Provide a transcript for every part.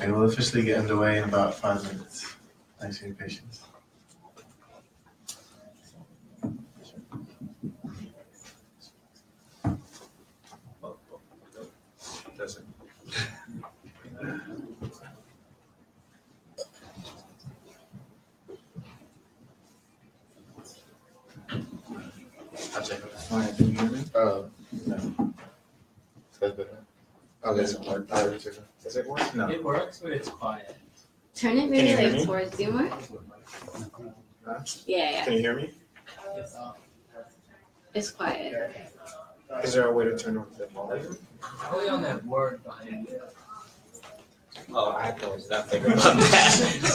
Okay, we'll officially get underway in about 5 minutes. Thanks for your patience. I'll check it. Fine, can you hear me? Oh, No. that's better. Oh, that's hard. Does it work? No. It works, but it's quiet. Turn it Can you maybe hear like me? towards you more. Huh? Yeah. Can you hear me? It's quiet. Is there a way to turn off the volume? Only on that word behind it. Oh, I was not thinking about that.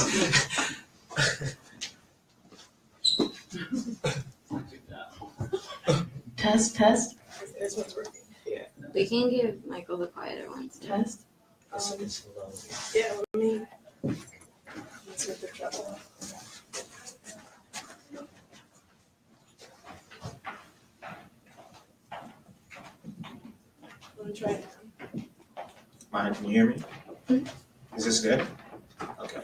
Test, test. This one's working. Yeah. We can give Michael the quieter ones. Test. I'll send it slow. Yeah, let me. Let's get the trouble. Let me try it now. Mine, can you hear me? Is this good? Okay.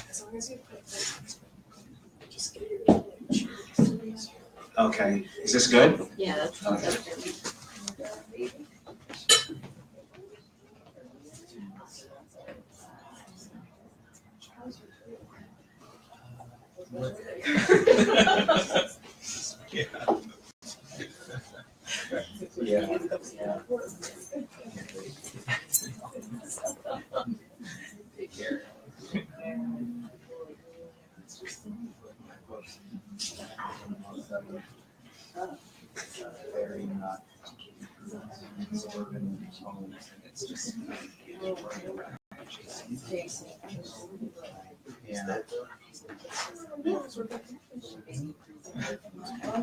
As long as you put just get your Okay. Is this good? Yeah, that's good. Yeah. Take care. Very not suburban homes. It's just yeah.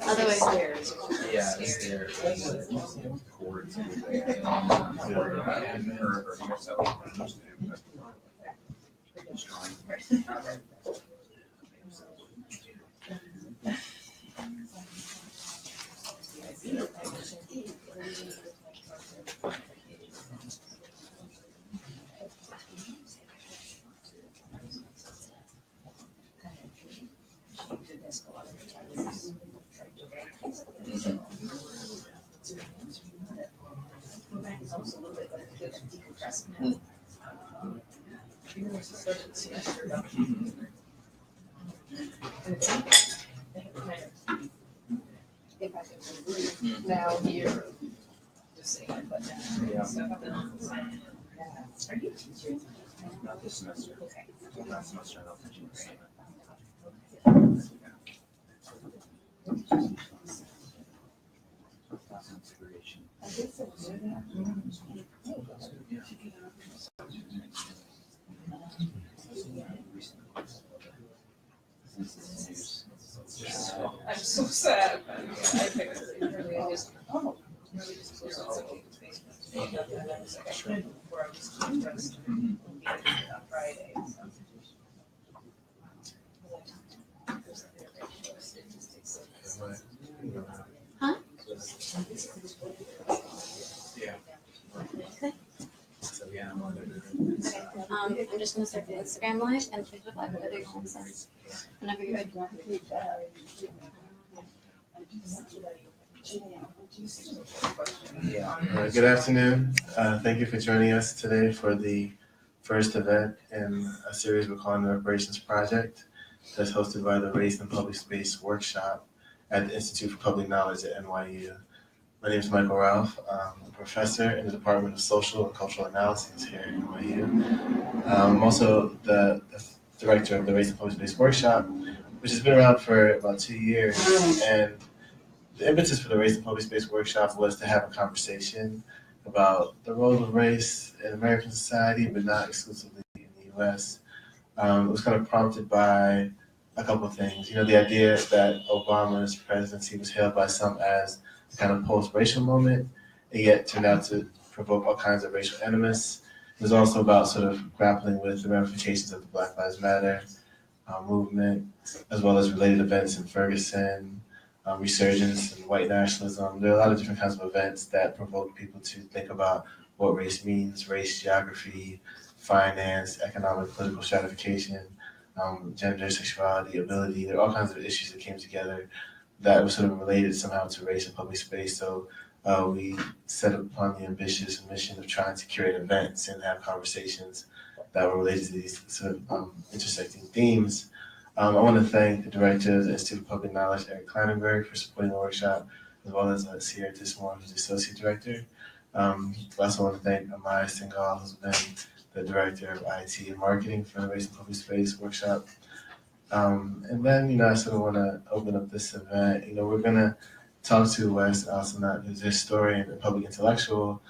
Otherwise, Yeah, it's there. Chords. now here. Just saying, but Yeah. Are you? Not this semester. Okay. Last semester, I don't think you were saying I'm so sad. I picked it really just, oh, really just close out some basement. Where I was dressed on Friday. Huh? Yeah. So yeah, I'm just gonna start the Instagram live and Facebook live, whether you want to send whenever you're ready. Yeah. Good afternoon. Thank you for joining us today for the first event in a series we're calling the Reparations Project that's hosted by the Race and Public Space Workshop at the Institute for Public Knowledge at NYU. My name is Michael Ralph. I'm a professor in the Department of Social and Cultural Analysis here at NYU. I'm also the director of the Race and Public Space Workshop, which has been around for about 2 years. And the impetus for the Race and Public Space Workshop was to have a conversation about the role of race in American society, but not exclusively in the U.S. It was kind of prompted by a couple of things. You know, the idea that Obama's presidency was hailed by some as a kind of post-racial moment, and yet turned out to provoke all kinds of racial animus. It was also about sort of grappling with the ramifications of the Black Lives Matter movement, as well as related events in Ferguson, resurgence and white nationalism. There are a lot of different kinds of events that provoke people to think about what race means, race, geography, finance, economic, political stratification, gender, sexuality, ability. There are all kinds of issues that came together that were sort of related somehow to race and public space. So we set upon the ambitious mission of trying to curate events and have conversations that were related to these sort of intersecting themes. I want to thank the director of the Institute of Public Knowledge, Eric Kleinenberg, for supporting the workshop, as well as Sierra Dismore, who's the associate director. I also want to thank Amaya Singhal, who's been the director of IT and marketing for the Race and Public Space workshop. And then, I sort of want to open up this event. We're going to talk to Wes Alcenat, who's a historian and public intellectual.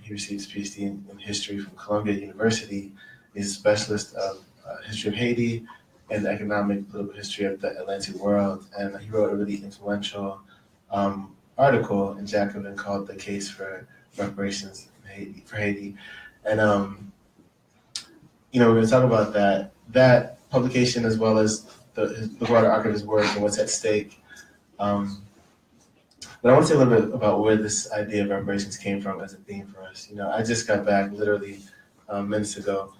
He received his PhD in history from Columbia University. He's a specialist of history of Haiti and economic political history of the Atlantic world. And he wrote a really influential article in Jacobin called "The Case for Reparations for Haiti." And, we're going to talk about that publication as well as the broader arc of his work and what's at stake. But I want to say a little bit about where this idea of reparations came from as a theme for us. I just got back literally minutes ago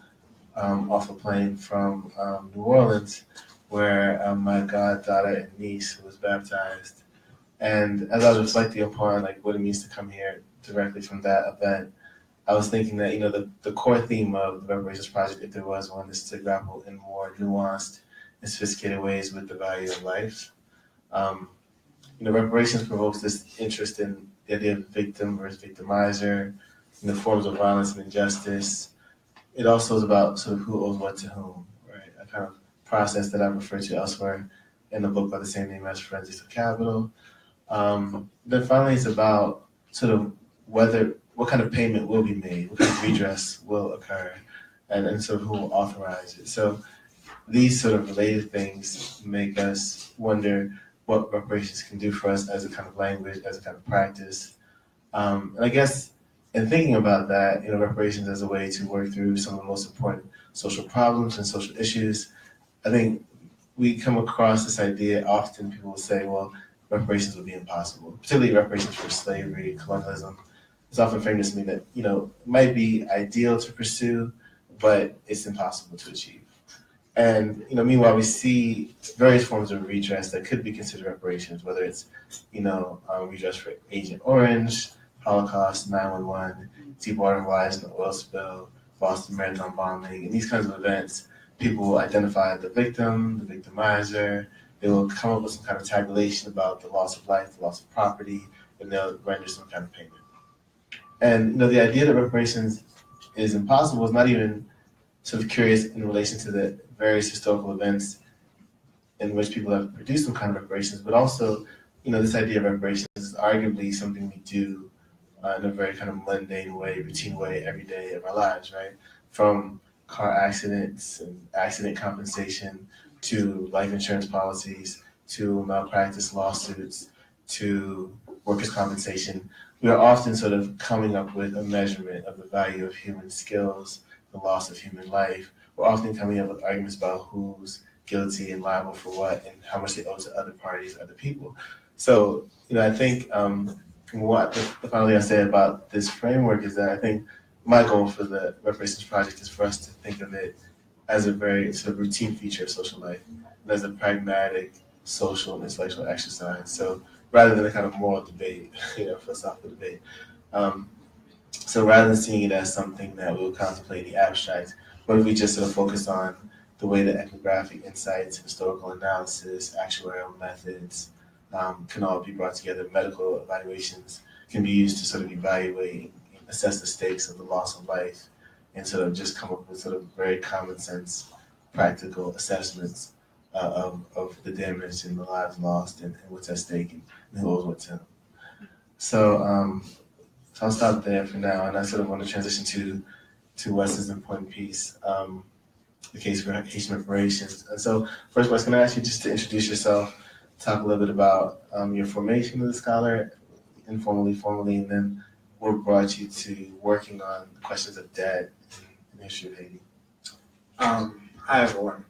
off a plane from New Orleans, where my goddaughter and niece was baptized. And as I was reflecting upon what it means to come here directly from that event, I was thinking that the core theme of the Reparations Project, if there was one, is to grapple in more nuanced and sophisticated ways with the value of life. Reparations provokes this interest in the idea of victim versus victimizer, forms of violence and injustice. It also is about sort of who owes what to whom, right? A kind of process that I've referred to elsewhere in the book by the same name as Forensics of Capital. Then finally, it's about sort of what kind of payment will be made, what kind of redress will occur, and sort of who will authorize it. So these sort of related things make us wonder what reparations can do for us as a kind of language, as a kind of practice. And I guess in thinking about that, reparations as a way to work through some of the most important social problems and social issues, I think we come across this idea, often people will say, well, reparations would be impossible, particularly reparations for slavery, colonialism. It's often framed as something that, might be ideal to pursue, but it's impossible to achieve. And, meanwhile, we see various forms of redress that could be considered reparations, whether it's, redress for Agent Orange, Holocaust, 9/11, Deepwater Horizon oil spill, Boston Marathon bombing, and these kinds of events. People will identify the victim, the victimizer. They will come up with some kind of tabulation about the loss of life, the loss of property, and they'll render some kind of payment. And, the idea that reparations is impossible is not even sort of curious in relation to the various historical events in which people have produced some kind of reparations, but also, this idea of reparations is arguably something we do in a very kind of mundane way, routine way, every day of our lives, right? From car accidents and accident compensation to life insurance policies to malpractice lawsuits to workers' compensation. We are often sort of coming up with a measurement of the value of human skills, the loss of human life. We're often coming up with arguments about who's guilty and liable for what and how much they owe to other parties, other people. So, I think what the final thing I say about this framework is that I think my goal for the Reparations Project is for us to think of it as a very sort of routine feature of social life and as a pragmatic social and intellectual exercise. So rather than a kind of moral debate, philosophical debate. So rather than seeing it as something that we'll contemplate in the abstract, what if we just sort of focus on the way that ethnographic insights, historical analysis, actuarial methods can all be brought together, medical evaluations can be used to sort of evaluate and assess the stakes of the loss of life and sort of just come up with sort of very common sense, practical assessments of the damage and the lives lost and what's at stake and who owes what to them. So I'll stop there for now, and I sort of want to transition to Wes's important piece, the case for Haitian reparations. And so first, Wes, can I ask you just to introduce yourself, talk a little bit about your formation as a scholar, informally, formally, and then what brought you to working on the questions of debt in the history of Haiti? Hi, everyone.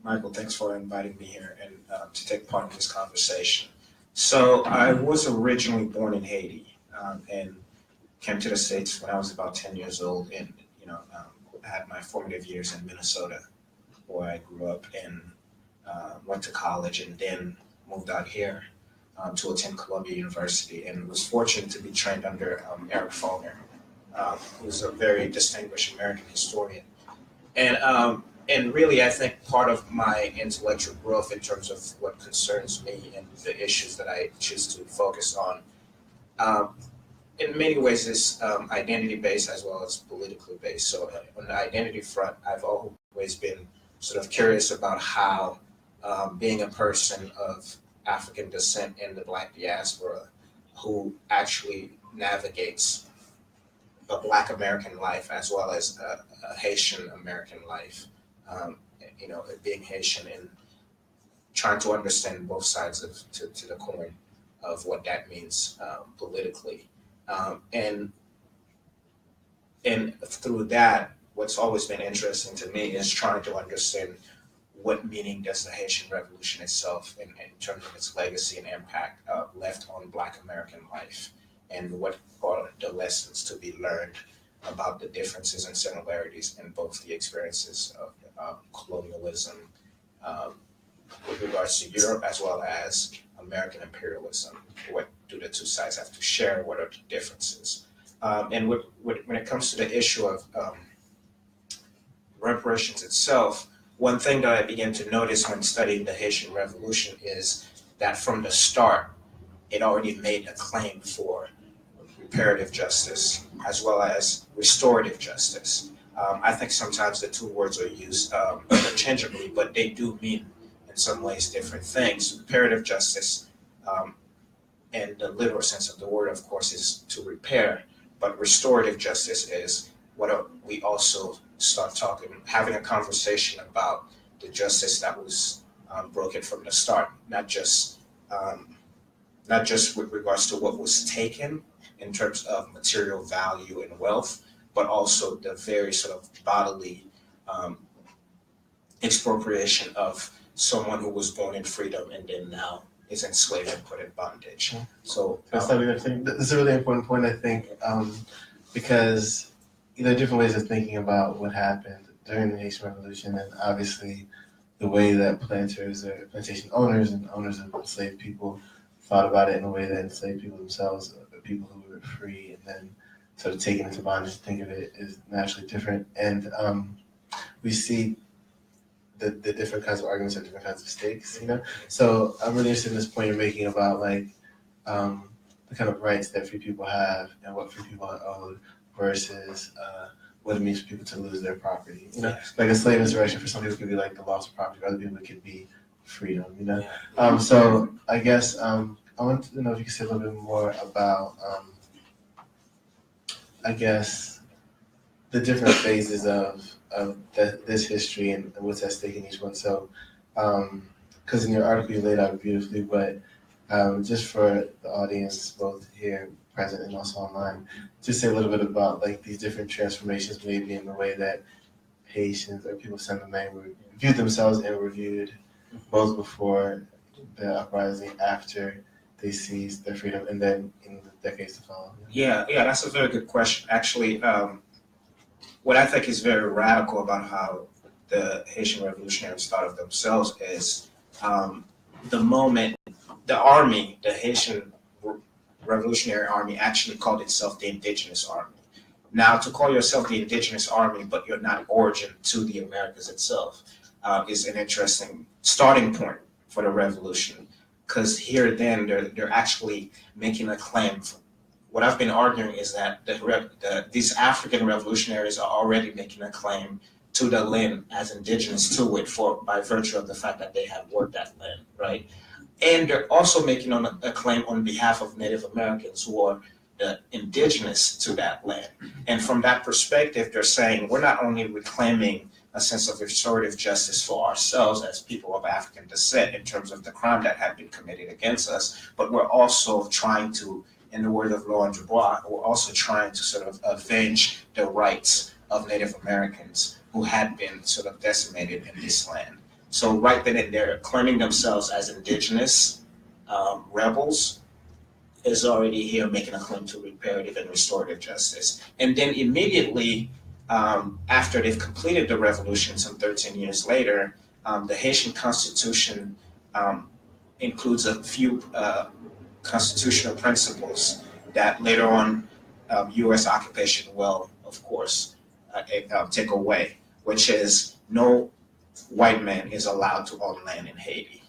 Michael, thanks for inviting me here and to take part in this conversation. So I was originally born in Haiti and came to the States when I was about 10 years old, and I had my formative years in Minnesota, where I grew up and went to college, and then moved out here to attend Columbia University, and was fortunate to be trained under Eric Foner, who's a very distinguished American historian. And really, I think part of my intellectual growth in terms of what concerns me and the issues that I choose to focus on, in many ways is identity-based as well as politically based. So on the identity front, I've always been sort of curious about how being a person of African descent in the Black diaspora who actually navigates a Black American life as well as a Haitian American life, being Haitian and trying to understand both sides to the coin of what that means politically. And through that, what's always been interesting to me is trying to understand what meaning does the Haitian Revolution itself, in terms of its legacy and impact, left on Black American life, and what are the lessons to be learned about the differences and similarities in both the experiences of colonialism with regards to Europe as well as American imperialism. What do the two sides have to share? What are the differences? And when it comes to the issue of reparations itself, one thing that I began to notice when studying the Haitian Revolution is that from the start, it already made a claim for reparative justice as well as restorative justice. I think sometimes the two words are used interchangeably, but they do mean in some ways different things. Reparative justice, and the literal sense of the word, of course, is to repair, but restorative justice is what we also start having a conversation about the justice that was broken from the start, not just with regards to what was taken in terms of material value and wealth, but also the very sort of bodily expropriation of someone who was born in freedom and then now is enslaved and put in bondage. So that's a really important point, I think, because there are different ways of thinking about what happened during the Haitian Revolution, and obviously the way that planters or plantation owners and owners of enslaved people thought about it in a way that enslaved people themselves, people who were free and then sort of taken into bondage, think of it is naturally different. And we see the different kinds of arguments at different kinds of stakes, So I'm really interested in this point you're making about the kind of rights that free people have and what free people are owed versus what it means for people to lose their property. Like a slave insurrection for some people could be like the loss of property, for other people it could be freedom, So I guess I want to know if you could say a little bit more about I guess the different phases of this history and what's at stake in each one. So because in your article you laid out beautifully, but just for the audience both here present and also online, just say a little bit about these different transformations maybe in the way that Haitians or people sent the were viewed themselves and were viewed both before the uprising, after they seized their freedom, and then in the decades to follow. Yeah, that's a very good question. Actually, what I think is very radical about how the Haitian revolutionaries thought of themselves is the moment the army, the Haitian Revolutionary Army, actually called itself the Indigenous Army. Now, to call yourself the Indigenous Army, but you're not origin to the Americas itself, is an interesting starting point for the revolution. Because here, then, they're actually making a claim. What I've been arguing is that these African revolutionaries are already making a claim to the land as indigenous to it by virtue of the fact that they have worked that land, right? And they're also making a claim on behalf of Native Americans who are the indigenous to that land. And from that perspective, they're saying we're not only reclaiming a sense of restorative justice for ourselves as people of African descent in terms of the crime that had been committed against us, but we're also trying to, in the word of Laurent Dubois, we're also trying to sort of avenge the rights of Native Americans who had been sort of decimated in this land. So right then and there, claiming themselves as indigenous rebels is already here making a claim to reparative and restorative justice. And then immediately after they've completed the revolution, some 13 years later, the Haitian Constitution includes a few constitutional principles that later on U.S. occupation will, of course, take away, which is no white man is allowed to own land in Haiti.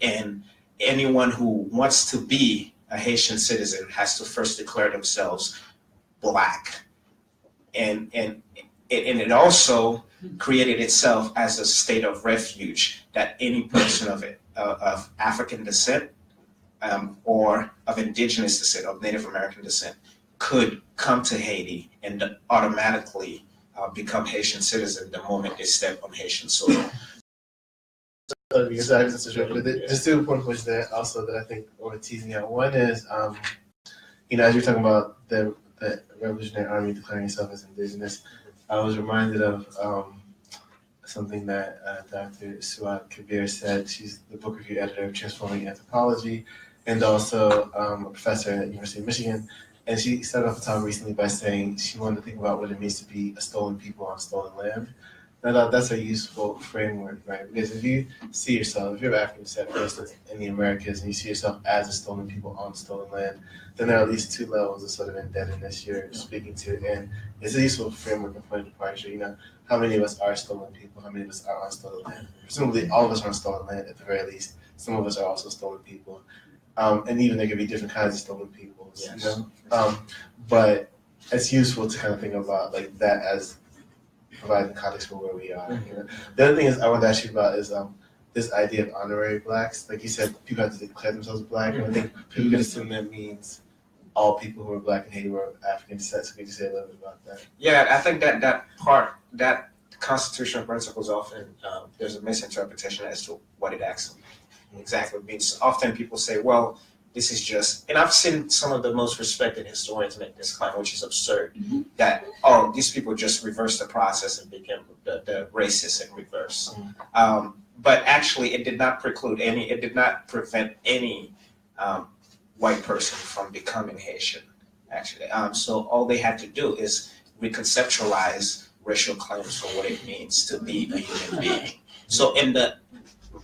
And anyone who wants to be a Haitian citizen has to first declare themselves Black. And it also created itself as a state of refuge that any person of African descent or of indigenous descent, of Native American descent, could come to Haiti and automatically become Haitian citizen the moment they step on Haitian soil. Just two important points there also that I think we're teasing out. One is, as you're talking about the Revolutionary Army declaring itself as indigenous, I was reminded of something that Dr. Suad Kabir said. She's the book review editor of Transforming Anthropology and also a professor at the University of Michigan. And she started off the talk recently by saying she wanted to think about what it means to be a stolen people on stolen land. And I thought that's a useful framework, right? Because if you see yourself, if you're African descent, for instance, in the Americas, and you see yourself as a stolen people on stolen land, then there are at least two levels of sort of indebtedness you're speaking to. And it's a useful framework and point of departure. How many of us are stolen people? How many of us are on stolen land? Presumably all of us are on stolen land at the very least. Some of us are also stolen people. And even there could be different kinds of stolen people, Yes. But it's useful to kind of think about like that as providing context for where we are. The other thing is I want to ask you about is this idea of honorary Blacks. Like you said, people have to declare themselves Black, and I think people can assume that means all people who are Black in Haiti were African descent. So could you say a little bit about that? Yeah, I think that constitutional principles often there's a misinterpretation as to what it actually exactly means. Often people say, well, this is just, and I've seen some of the most respected historians make this claim, which is absurd, that, these people just reversed the process and became the racists in reverse. But actually, it did not prevent any white person from becoming Haitian, actually. So all they had to do is reconceptualize racial claims for what it means to be a human being. So in the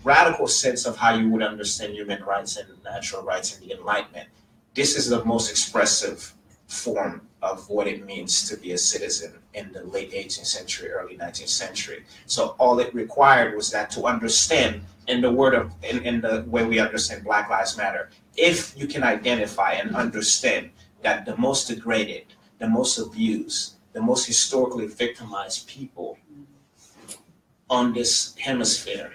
radical sense of how you would understand human rights and natural rights and the Enlightenment, this is the most expressive form of what it means to be a citizen in the late 18th century, early 19th century. So all it required was that to understand in the way we understand Black Lives Matter, if you can identify and understand that the most degraded, the most abused, the most historically victimized people on this hemisphere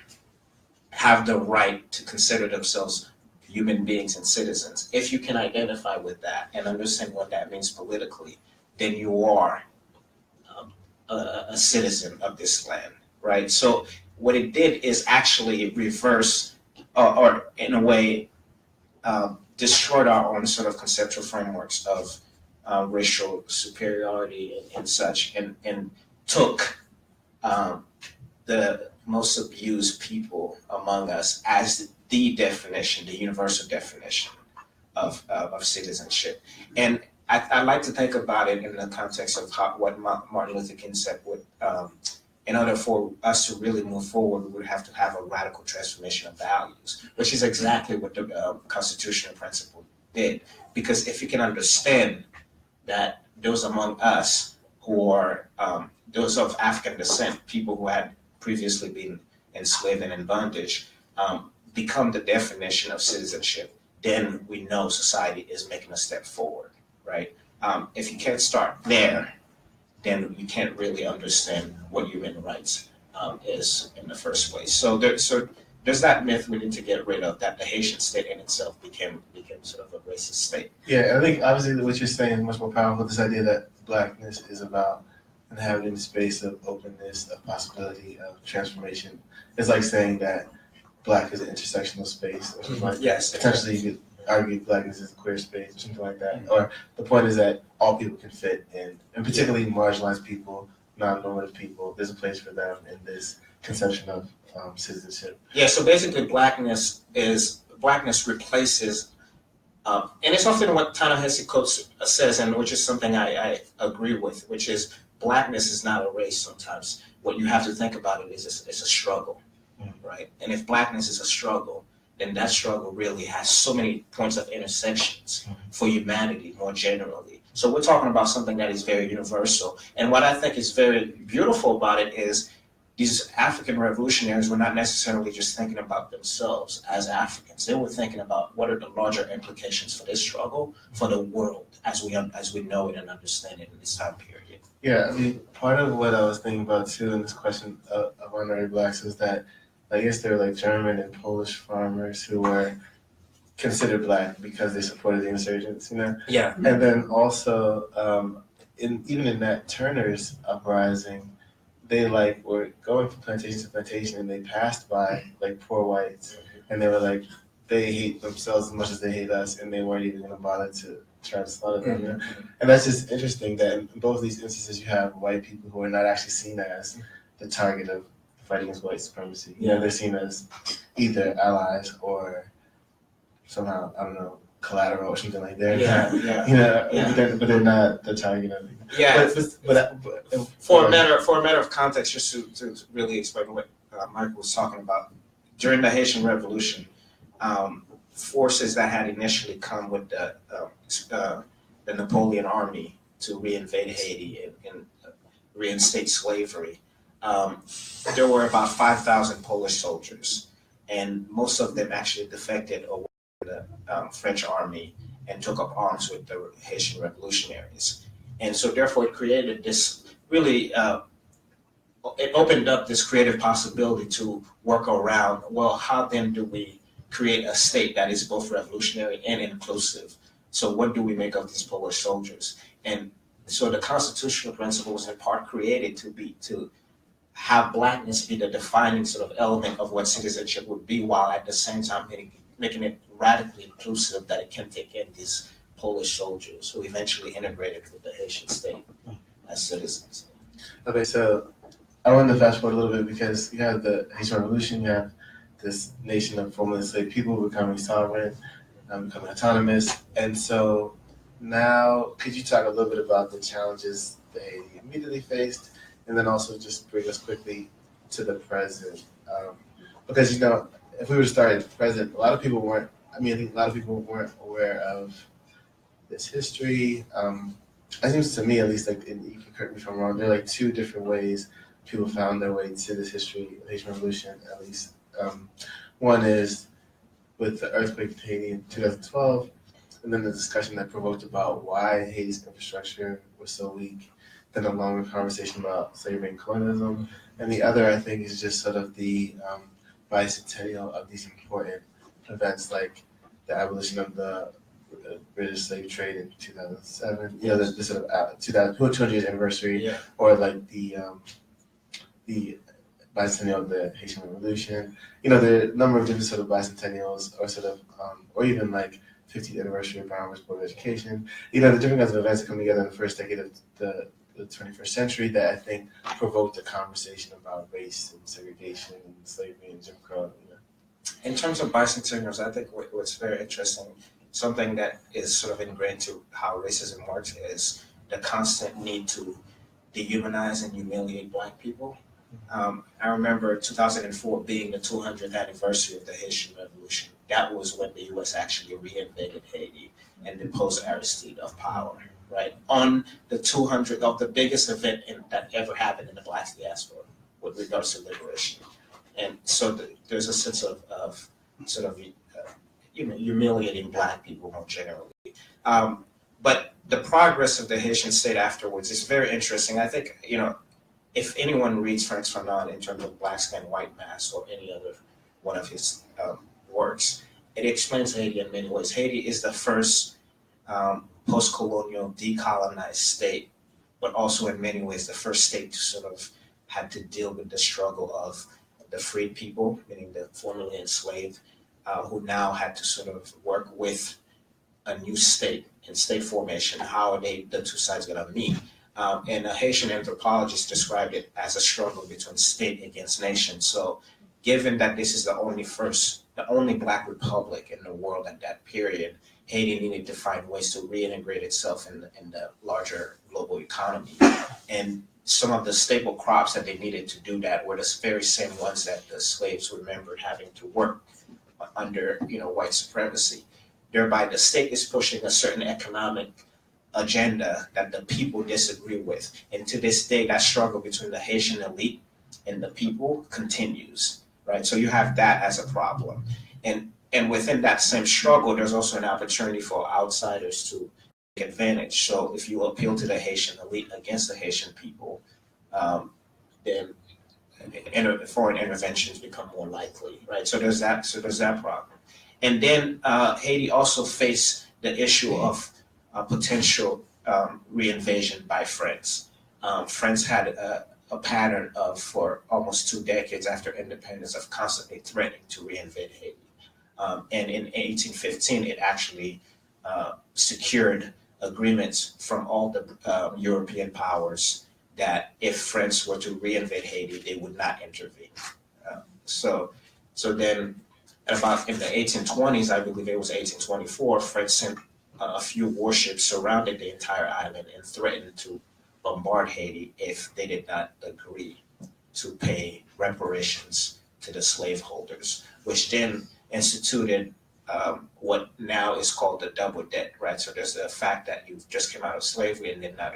have the right to consider themselves human beings and citizens. If you can identify with that and understand what that means politically, then you are a citizen of this land, right? So what it did is actually reverse, or in a way, destroyed our own sort of conceptual frameworks of racial superiority and such, and took the most abused people among us as the definition, the universal definition of citizenship. And I like to think about it in the context of what Martin Luther King said. In order for us to really move forward, we would have to have a radical transformation of values, which is exactly what the constitutional principle did. Because if you can understand that those among us who are those of African descent, people who had previously been enslaved and in bondage, become the definition of citizenship, then we know society is making a step forward, right? If you can't start there, then you can't really understand what human rights is in the first place. So there's that myth we need to get rid of, that the Haitian state in itself became sort of a racist state. Yeah, I think obviously what you're saying is much more powerful. This idea that Blackness is about inhabiting the space of openness, of possibility, of transformation. It's like saying that Black is an intersectional space, or something like Yes, potentially you could argue Blackness is a queer space, or something like that. Or the point is that all people can fit in, and particularly marginalized people, non-normative people, there's a place for them in this conception of citizenship. Yeah, so basically blackness replaces, and it's often what Ta-Nehisi Coates says, and which is something I agree with, which is blackness is not a race sometimes. What you have to think about it is it's a struggle, right? And if blackness is a struggle, then that struggle really has so many points of intersections for humanity more generally. So we're talking about something that is very universal. And what I think is very beautiful about it is these African revolutionaries were not necessarily just thinking about themselves as Africans. They were thinking about what are the larger implications for this struggle, for the world as we know it and understand it in this time period. Yeah, I mean, part of what I was thinking about too in this question of honorary blacks was that I guess there were like German and Polish farmers who were considered black because they supported the insurgents, you know? Yeah. And then also, even in Nat Turner's uprising, they like were going from plantation to plantation and they passed by like poor whites and they were like, they hate themselves as much as they hate us and they weren't even gonna bother to try to slaughter them, you know? And that's just interesting that in both these instances you have white people who are not actually seen as the target of fighting against white supremacy. You know, they're seen as either allies or somehow, I don't know, collateral or something like that. You know, but they're not the target of it. Yeah. But for a matter of context, just to really explain what Michael was talking about, during the Haitian Revolution, forces that had initially come with the Napoleon army to reinvade Haiti and reinstate slavery, there were about 5,000 Polish soldiers, and most of them actually defected away from the French army and took up arms with the Haitian revolutionaries. And so therefore it created this really, it opened up this creative possibility to work around, well, how then do we create a state that is both revolutionary and inclusive? So what do we make of these Polish soldiers? And so the constitutional principle was in part created to have blackness be the defining sort of element of what citizenship would be, while at the same time making it radically inclusive, that it can take in these Polish soldiers who eventually integrated with the Haitian state as citizens. Okay, so I wanted to fast forward a little bit because you have the Haitian Revolution, you have this nation of formerly enslaved people becoming sovereign, becoming autonomous, and so now could you talk a little bit about the challenges that Haiti immediately faced, and then also just bring us quickly to the present, because you know, if we were to start at the present, a lot of people weren't. I think a lot of people weren't aware of this history. It seems to me, at least, like, and you can correct me if I'm wrong, there are like two different ways people found their way to this history of the Haitian Revolution, at least. One is with the earthquake in Haiti in 2012, and then the discussion that provoked about why Haiti's infrastructure was so weak, then a longer conversation about slavery and colonialism, and the other, I think, is just sort of the bicentennial of these important events, like the abolition of the British slave trade in 2007, you know, the sort of 200th anniversary, or like the bicentennial of the Haitian Revolution. You know, the number of different sort of bicentennials, or sort of, or even like 50th anniversary of Brown versus Board of Education. You know, the different kinds of events that come together in the first decade of the 21st century that I think provoked a conversation about race and segregation and slavery and Jim Crow. You know. In terms of bicentennials, I think what's very interesting, something that is sort of ingrained to how racism works, is the constant need to dehumanize and humiliate Black people. I remember 2004 being the 200th anniversary of the Haitian Revolution. That was when the U.S. actually reinvaded Haiti and deposed Aristide of power, right? On the 200th of the biggest event that ever happened in the Black diaspora with regards to liberation. And so there's a sense of sort of humiliating Black people more generally. But the progress of the Haitian state afterwards is very interesting. I think, you know, if anyone reads Franz Fanon in terms of Black Skin, White Mask, or any other one of his works, it explains Haiti in many ways. Haiti is the first post-colonial decolonized state, but also in many ways the first state to sort of have to deal with the struggle of the freed people, meaning the formerly enslaved, who now had to sort of work with a new state in state formation. How are the two sides going to meet? And a Haitian anthropologist described it as a struggle between state against nation. So given that this is the only Black republic in the world at that period, Haiti needed to find ways to reintegrate itself in the larger global economy. And some of the staple crops that they needed to do that were the very same ones that the slaves remembered having to work under, white supremacy. Thereby, the state is pushing a certain economic agenda that the people disagree with. And to this day, that struggle between the Haitian elite and the people continues, right? So you have that as a problem. And within that same struggle, there's also an opportunity for outsiders to take advantage. So if you appeal to the Haitian elite against the Haitian people, then foreign interventions become more likely, right? So there's that problem. And then Haiti also faced the issue of potential reinvasion by France. France had a pattern of, for almost 2 decades after independence, of constantly threatening to reinvade Haiti. And in 1815, it actually secured agreements from all the European powers that if France were to reinvade Haiti, they would not intervene. So then, about in the 1820s, I believe it was 1824, France sent a few warships, surrounded the entire island, and threatened to bombard Haiti if they did not agree to pay reparations to the slaveholders, which then instituted what now is called the double debt, right? So there's the fact that you just came out of slavery, and then now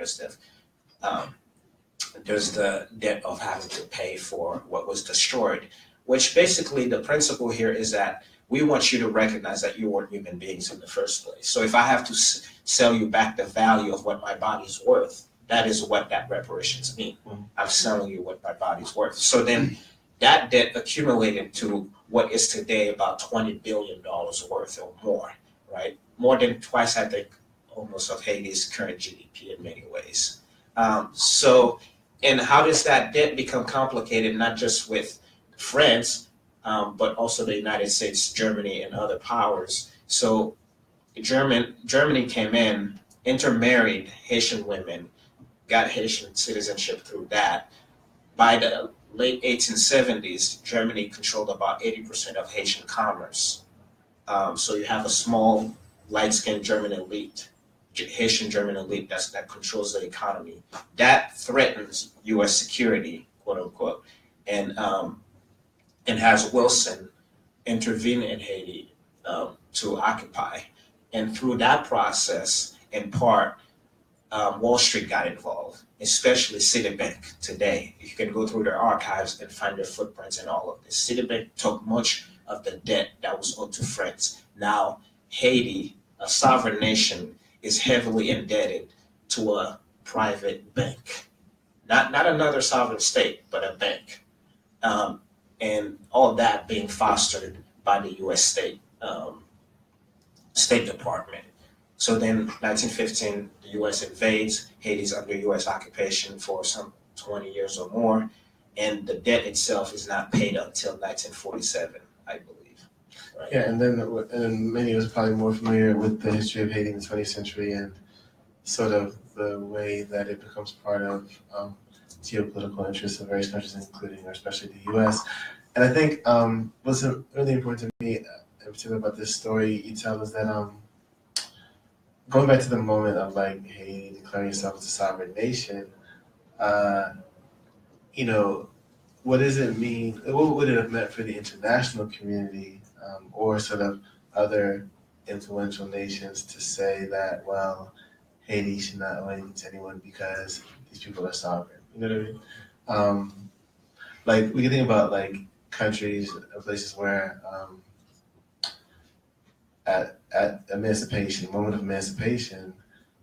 there's the debt of having to pay for what was destroyed, which basically the principle here is that we want you to recognize that you weren't human beings in the first place. So if I have to sell you back the value of what my body's worth, that is what that reparations mean. I'm selling you what my body's worth. So then that debt accumulated to what is today about $20 billion worth or more, right? More than twice, I think, almost of Haiti's current GDP in many ways. And how does that debt become complicated, not just with France, but also the United States, Germany, and other powers? So Germany came in, intermarried Haitian women, got Haitian citizenship through that. By the late 1870s, Germany controlled about 80% of Haitian commerce. So you have a small, light-skinned German elite, Haitian German elite that controls the economy. That threatens U.S. security, quote unquote, and has Wilson intervene in Haiti to occupy. And through that process, in part, Wall Street got involved, especially Citibank today. You can go through their archives and find their footprints in all of this. Citibank took much of the debt that was owed to France. Now, Haiti, a sovereign nation, is heavily indebted to a private bank. Not another sovereign state, but a bank. And all that being fostered by the U.S. State Department. So then 1915, the U.S. invades. Haiti's under U.S. occupation for some 20 years or more. And the debt itself is not paid until 1947, I believe. Right? Yeah, and many of us are probably more familiar with the history of Haiti in the 20th century and sort of the way that it becomes part of geopolitical interests of various countries, including or especially the U.S. And I think what's really important to me, in particular about this story you tell, is that going back to the moment of like Haiti declaring itself as a sovereign nation, what does it mean? What would it have meant for the international community or sort of other influential nations to say that, well, Haiti should not owe anything to anyone because these people are sovereign? You know what I mean? Like we can think about like countries or places where at emancipation, moment of emancipation,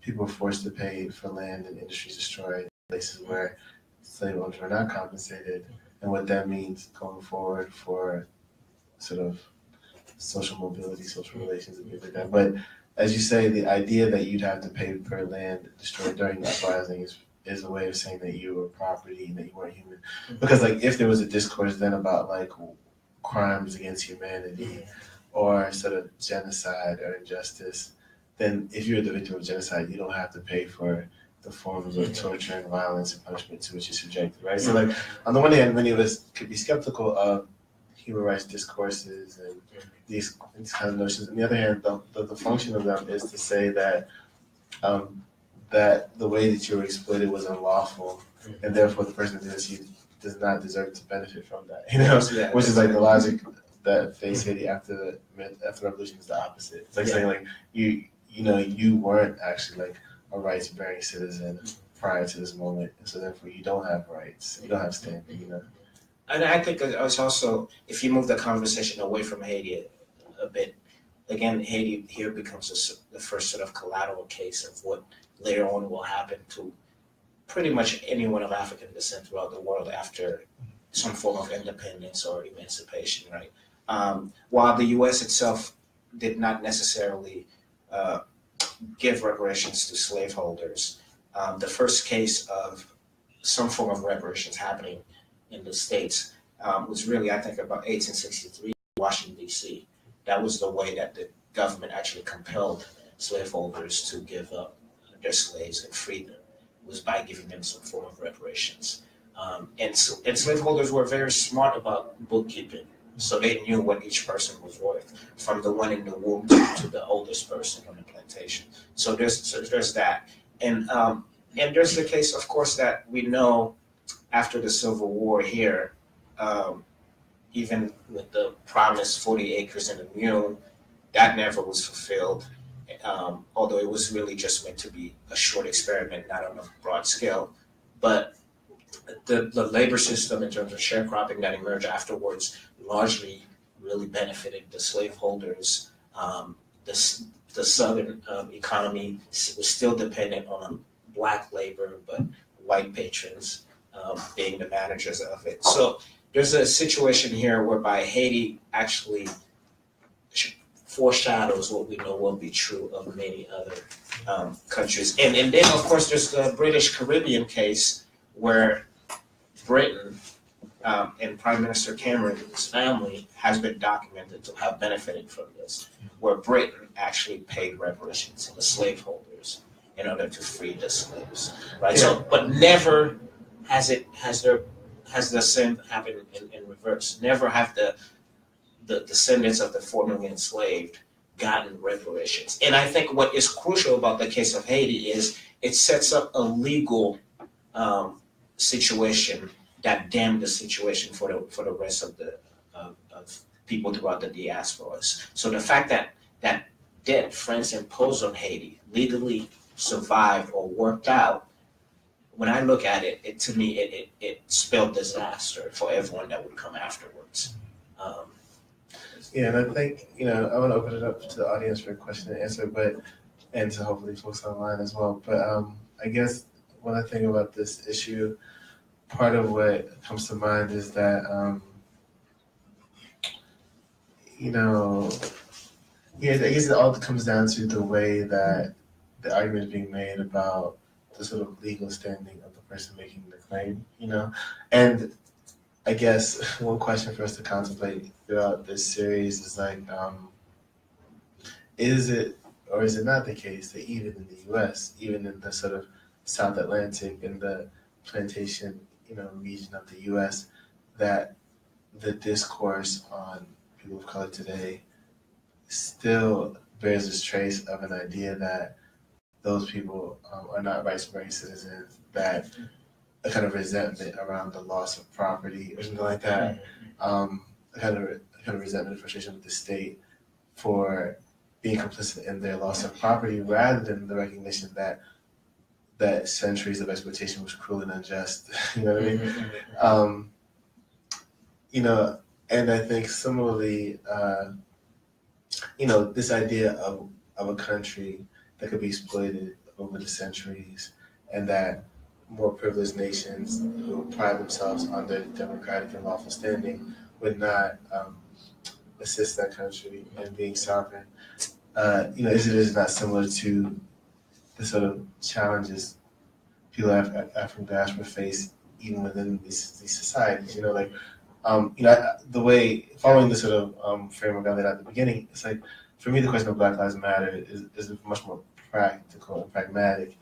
people were forced to pay for land and industries destroyed, places where slave owners were not compensated, and what that means going forward for sort of social mobility, social relations, and things like that. But as you say, the idea that you'd have to pay per land destroyed during the uprising is a way of saying that you were property and that you weren't human. Because like if there was a discourse then about like crimes against humanity or sort of genocide or injustice, then if you're the victim of genocide, you don't have to pay for the forms of torture and violence and punishment to which you're subjected, right? So like on the one hand, many of us could be skeptical of human rights discourses and these kind of notions. On the other hand, the function of them is to say that that the way that you were exploited was unlawful, and therefore the person who did this does not deserve to benefit from that. Which is like the logic that faced Haiti after the revolution is the opposite. It's like saying like you weren't actually like a rights-bearing citizen prior to this moment, and so therefore you don't have rights, you don't have standing. And I think it's also, if you move the conversation away from Haiti a bit, again, Haiti here becomes the first sort of collateral case of what later on will happen to pretty much anyone of African descent throughout the world after some form of independence or emancipation, right? While the U.S. itself did not necessarily give reparations to slaveholders, the first case of some form of reparations happening in the States was really, I think, about 1863, Washington, D.C. That was the way that the government actually compelled slaveholders to give up their slaves and free them, was by giving them some form of reparations. And slaveholders were very smart about bookkeeping, so they knew what each person was worth, from the one in the womb to the oldest person on the plantation. So there's that. And there's the case, of course, that we know after the Civil War here, even with the promised 40 acres and a mule, that never was fulfilled, although it was really just meant to be a short experiment, not on a broad scale. But the labor system in terms of sharecropping that emerged afterwards largely really benefited the slaveholders. The Southern economy was still dependent on Black labor, but white patrons being the managers of it. So there's a situation here whereby Haiti actually foreshadows what we know will be true of many other countries. And then, of course, there's the British Caribbean case where Britain and Prime Minister Cameron's family has been documented to have benefited from this, where Britain actually paid reparations to the slaveholders in order to free the slaves, right? Yeah. So, but never has the same happened in reverse. Never have the descendants of the formerly enslaved gotten reparations. And I think what is crucial about the case of Haiti is it sets up a legal situation that damned the situation for the rest of the of people throughout the diasporas. So the fact that that debt France imposed on Haiti legally survived or worked out, when I look at it, to me, it spelled disaster for everyone that would come afterwards. Yeah, and I think, I want to open it up to the audience for a question and answer, and to hopefully folks online as well. But I guess when I think about this issue, part of what comes to mind is that, I guess it all comes down to the way that the argument is being made about the sort of legal standing of the person making the claim, And I guess one question for us to contemplate throughout this series is like, is it or is it not the case that even in the U.S., even in the sort of South Atlantic and the plantation, region of the U.S., that the discourse on people of color today still bears this trace of an idea that those people are not rights-bearing citizens, that a kind of resentment around the loss of property or something like that, a kind of resentment and frustration with the state for being complicit in their loss of property, rather than the recognition that centuries of exploitation was cruel and unjust. You know what I mean? And I think similarly, this idea of a country that could be exploited over the centuries, and that more privileged nations who pride themselves on their democratic and lawful standing would not assist that country in being sovereign. Is it not similar to the sort of challenges people African diaspora face even within these societies? The way, following the sort of framework I laid out at the beginning, it's like, for me, the question of Black Lives Matter is much more practical and pragmatic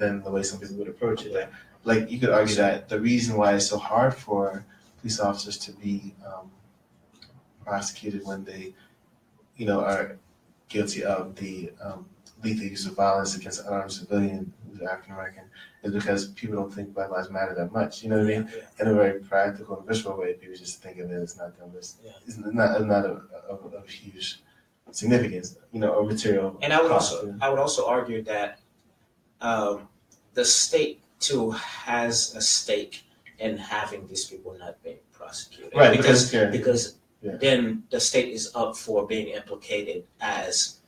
than the way some people would approach it. Like you could argue that the reason why it's so hard for police officers to be prosecuted when they, are guilty of the lethal use of violence against an unarmed civilian who's African American is because people don't think Black Lives Matter that much. You know what I mean? In a very practical and visceral way, people just think of it as not them. It's not of huge significance, or material. And I would cost, also argue that the state too has a stake in having these people not being prosecuted. Right, because yeah. then the state is up for being implicated as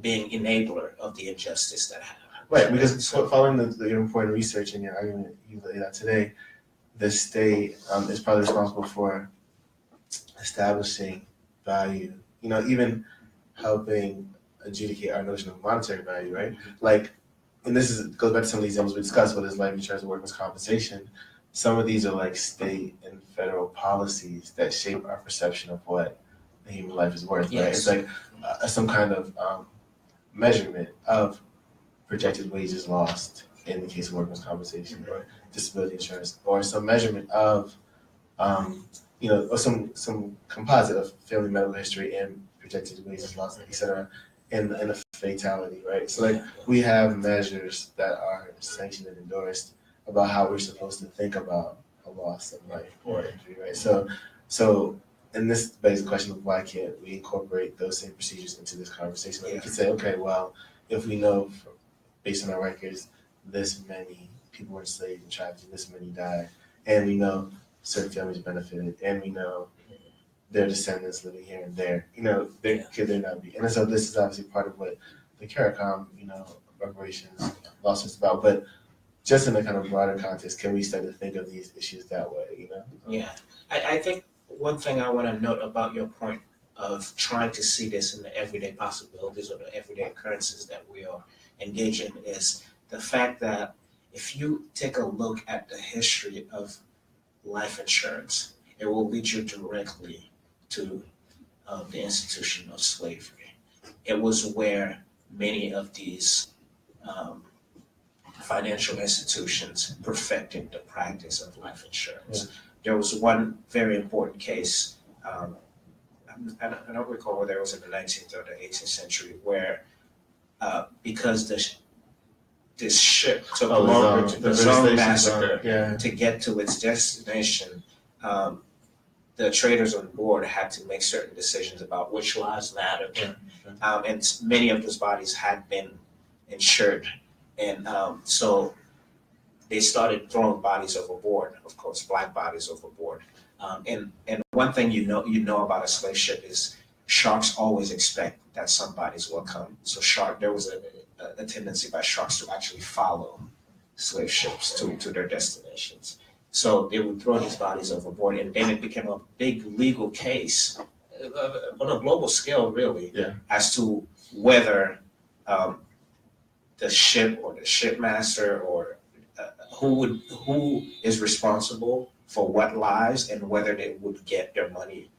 being enabler of the injustice that happened. Right, because following the important research in your argument you laid out today, the state is probably responsible for establishing value, even helping adjudicate our notion of monetary value, right? Like, and goes back to some of these examples we discussed, whether it's life insurance or workers' compensation. Some of these are like state and federal policies that shape our perception of what a human life is worth, right? It's like some kind of measurement of projected wages lost in the case of workers' compensation or disability insurance, or some measurement of, or some composite of family medical history and projected wages lost, et cetera, and a fatality, right? So we have measures that are sanctioned and endorsed about how we're supposed to think about a loss of life or injury, right? So, and this begs the question of why can't we incorporate those same procedures into this conversation? Like we could say, okay, well, if we know based on our records, this many people were enslaved and trafficked, and this many died, and we know certain families benefited, and we know their descendants living here and there, could there not be? And so this is obviously part of what the CARICOM, reparations lawsuit's about, but just in a kind of broader context, can we start to think of these issues that way, Yeah, I think one thing I want to note about your point of trying to see this in the everyday possibilities or the everyday occurrences that we are engaged in is the fact that if you take a look at the history of life insurance, it will lead you directly to the institution of slavery. It was where many of these financial institutions perfected the practice of life insurance. There was one very important case, I don't recall whether it was in the 19th or the 18th century, where because this ship took longer to the Zone massacre to get to its destination, the traders on board had to make certain decisions about which lives mattered. And many of those bodies had been insured. And so they started throwing bodies overboard, of course, Black bodies overboard. And one thing you know about a slave ship is sharks always expect that some bodies will come. So there was a tendency by sharks to actually follow slave ships to their destinations. So they would throw these bodies overboard, and then it became a big legal case on a global scale, really, as to whether the ship or the shipmaster or who is responsible for what lives and whether they would get their money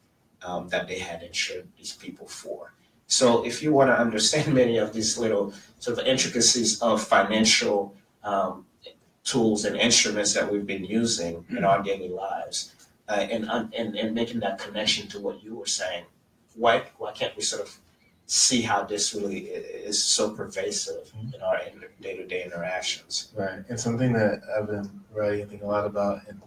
that they had insured these people for. So if you want to understand many of these little sort of intricacies of financial tools and instruments that we've been using in our daily lives, and making that connection to what you were saying, why can't we sort of see how this really is so pervasive in our day-to-day interactions? Right, and something that I've been writing, I think, a lot about, and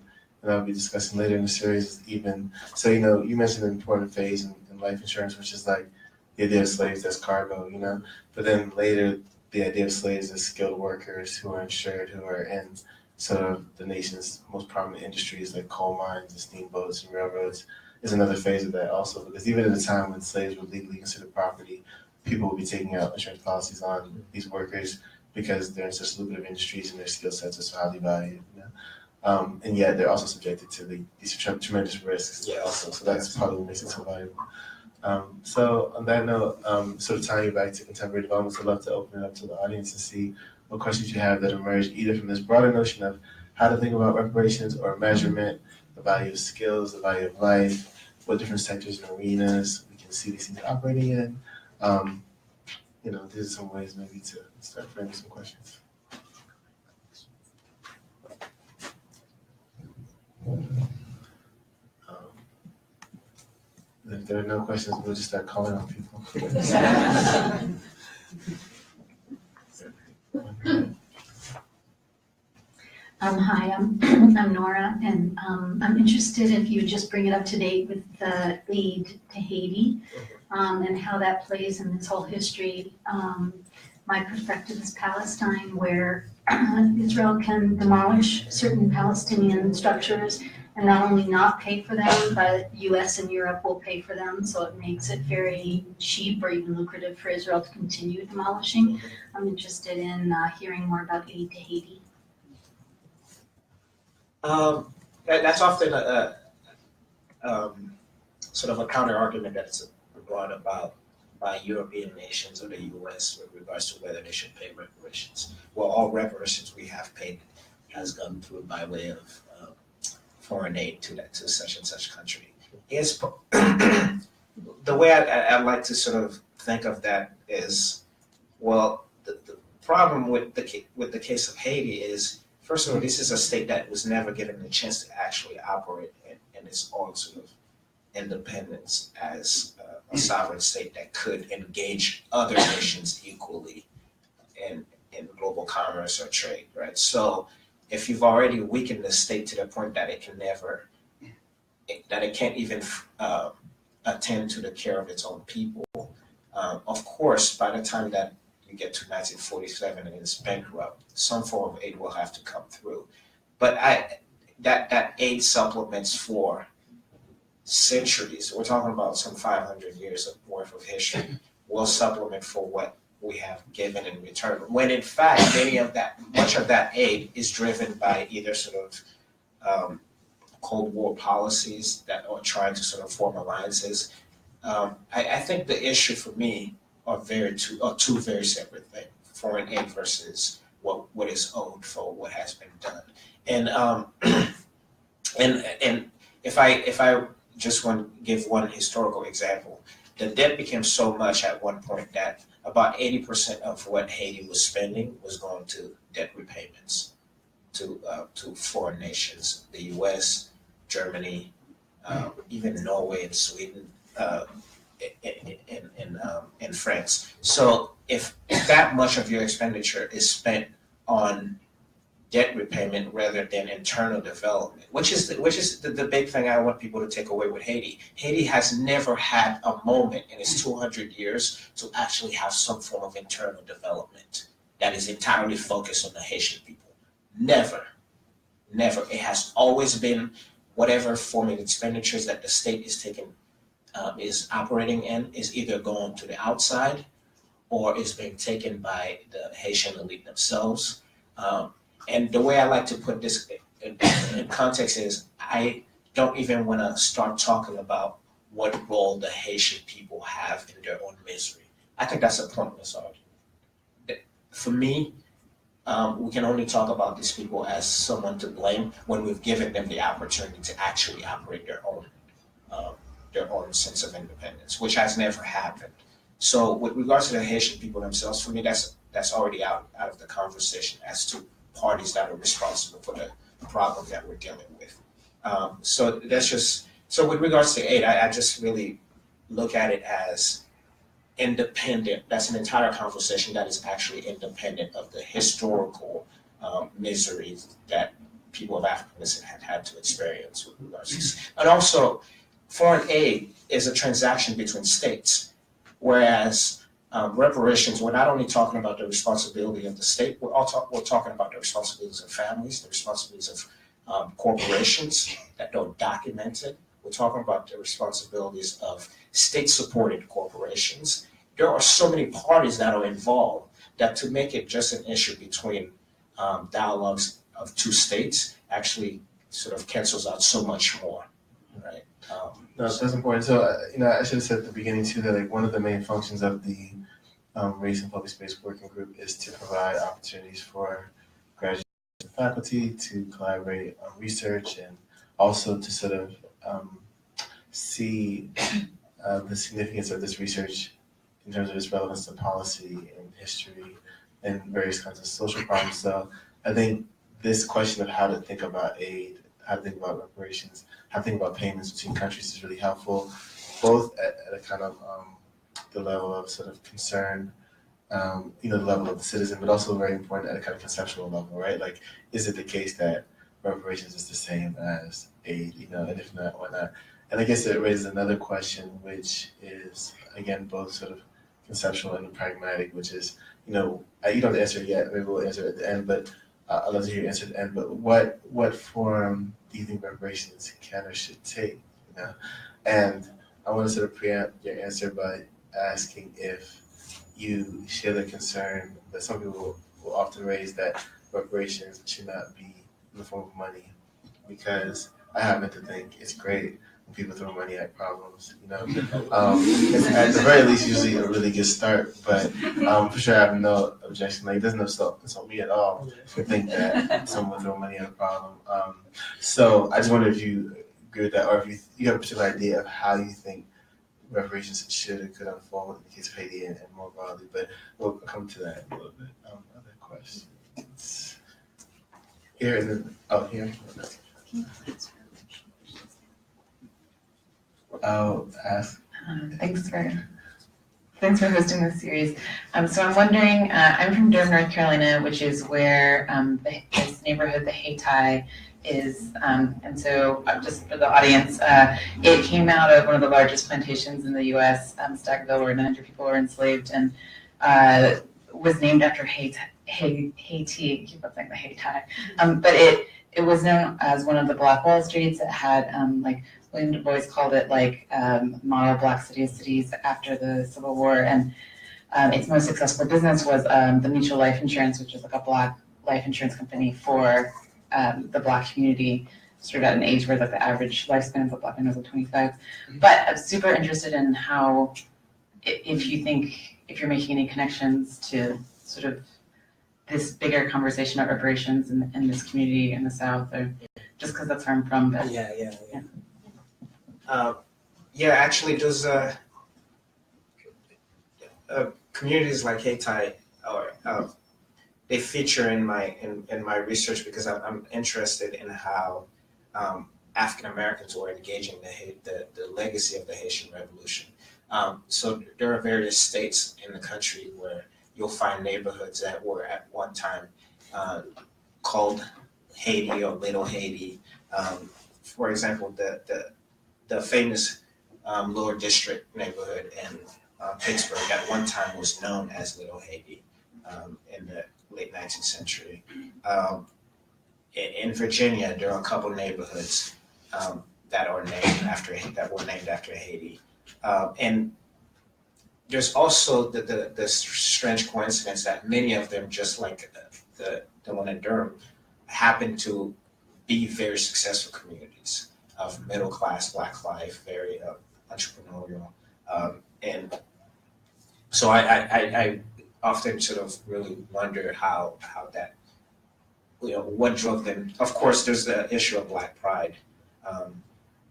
I'll be discussing later in the series is even, so, you mentioned an important phase in life insurance, which is like the idea of slaves as cargo, but then later the idea of slaves as skilled workers who are insured, who are in sort of the nation's most prominent industries like coal mines and steamboats and railroads is another phase of that also, because even at a time when slaves were legally considered property, people would be taking out insurance policies on these workers because they're in such lucrative industries and their skill sets are so highly valued. And yet they're also subjected to these tremendous risks also. So that's probably what makes it so valuable. So on that note, sort of tying it back to contemporary developments, I'd love to open it up to the audience and see what questions you have that emerge either from this broader notion of how to think about reparations or measurement, the value of skills, the value of life, what different sectors and arenas we can see these things operating in. These are some ways maybe to start framing some questions. If there are no questions, we'll just start calling on people. Hi, I'm Nora, and I'm interested if you would just bring it up to date with the aid to Haiti and how that plays in this whole history. My perspective is Palestine, where Israel can demolish certain Palestinian structures and not only not pay for them, but US and Europe will pay for them, so it makes it very cheap or even lucrative for Israel to continue demolishing. I'm interested in hearing more about aid to Haiti. That's often a sort of a counter argument that's brought about by European nations or the US with regards to whether they should pay reparations. Well, all reparations we have paid has gone through by way of foreign aid to such and such country. Is the way I like to sort of think of that is, well, the problem with the case of Haiti is, first of all, this is a state that was never given the chance to actually operate in its own sort of independence as a sovereign state that could engage other nations equally in global commerce or trade, right? So if you've already weakened the state to the point that it can't even attend to the care of its own people, of course, by the time that you get to 1947 and it's bankrupt, some form of aid will have to come through. But that aid supplements for centuries. We're talking about some 500 years of worth of history. Will supplement for what we have given in return. When in fact, much of that aid is driven by either sort of Cold War policies that are trying to sort of form alliances. I think the issue for me are two very separate things: foreign aid versus what is owed for what has been done. And if I just want to give one historical example, the debt became so much at one point that about 80% of what Haiti was spending was going to debt repayments to foreign nations, the U.S., Germany, even Norway and Sweden, and France. So if that much of your expenditure is spent on debt repayment rather than internal development, which is the big thing I want people to take away with Haiti. Haiti has never had a moment in its 200 years to actually have some form of internal development that is entirely focused on the Haitian people. Never. It has always been whatever form of expenditures that the state is taking, is operating in, is either going to the outside or is being taken by the Haitian elite themselves. And the way I like to put this in context is, I don't even want to start talking about what role the Haitian people have in their own misery. I think that's a pointless argument. For me, we can only talk about these people as someone to blame when we've given them the opportunity to actually operate their own sense of independence, which has never happened. So with regards to the Haitian people themselves, for me, that's already out of the conversation as to parties that are responsible for the problem that we're dealing with. So with regards to aid, I just really look at it as independent. That's an entire conversation that is actually independent of the historical misery that people of African descent have had to experience with regards to this. And also, foreign aid is a transaction between states, whereas reparations, we're not only talking about the responsibility of the state, we're talking about the responsibilities of families, the responsibilities of corporations that don't document it. We're talking about the responsibilities of state-supported corporations. There are so many parties that are involved that to make it just an issue between dialogues of two states actually sort of cancels out so much more, right? No, that's important. So, I should have said at the beginning too that one of the main functions of the Race and Public Space Working Group is to provide opportunities for graduate faculty to collaborate on research and also to sort of see the significance of this research in terms of its relevance to policy and history and various kinds of social problems. So I think this question of how to think about aid how to think about reparations, how to think about payments between countries is really helpful, both at a kind of the level of sort of concern, the level of the citizen, but also very important at a kind of conceptual level, right? Like, is it the case that reparations is the same as aid, and if not, why not? And I guess it raises another question, which is, again, both sort of conceptual and pragmatic, which is, you don't answer it yet, maybe we'll answer it at the end, but I'd love to hear your answer at the end, but what form do you think reparations can or should take, And I want to sort of preempt your answer by asking if you share the concern that some people will often raise that reparations should not be in the form of money, because I happen to think it's great when people throw money at problems. It's at the very least usually a really good start. But for sure, I have no objection. Like, it doesn't insult me at all to think that someone throw money at a problem. So I just wonder if you agree with that, or if you have a particular idea of how you think reparations should or could unfold in the case of Haiti and more broadly. But we'll come to that in a little bit. Other questions? Here and then, here. I'll ask. Thanks for hosting this series. So I'm wondering, I'm from Durham, North Carolina, which is where this neighborhood, the Haiti, is. And so just for the audience, it came out of one of the largest plantations in the U.S., Stagville, where 900 people were enslaved, and was named after Haiti. I keep on saying the Haiti. But it was known as one of the Black Wall Streets. It had William Du Bois called it model Black cities after the Civil War, and its most successful business was the Mutual Life Insurance, which is like a Black life insurance company for the Black community, sort of at an age where the average lifespan of a Black man was 25. But I'm super interested in how, if you're making any connections to sort of this bigger conversation about reparations in this community in the South, or just because that's where I'm from. But Actually, those communities like Haiti, they feature in my research because I'm interested in how African Americans were engaging the legacy of the Haitian Revolution. So there are various states in the country where you'll find neighborhoods that were at one time called Haiti or Little Haiti. For example, the famous Lower District neighborhood in Pittsburgh at one time was known as Little Haiti in the late 19th century. In Virginia, there are a couple neighborhoods that were named after Haiti, and there's also the strange coincidence that many of them, just like the one in Durham, happen to be very successful communities of middle class Black life, very entrepreneurial, and so I often sort of really wonder how that, what drove them. Of course, there's the issue of Black pride,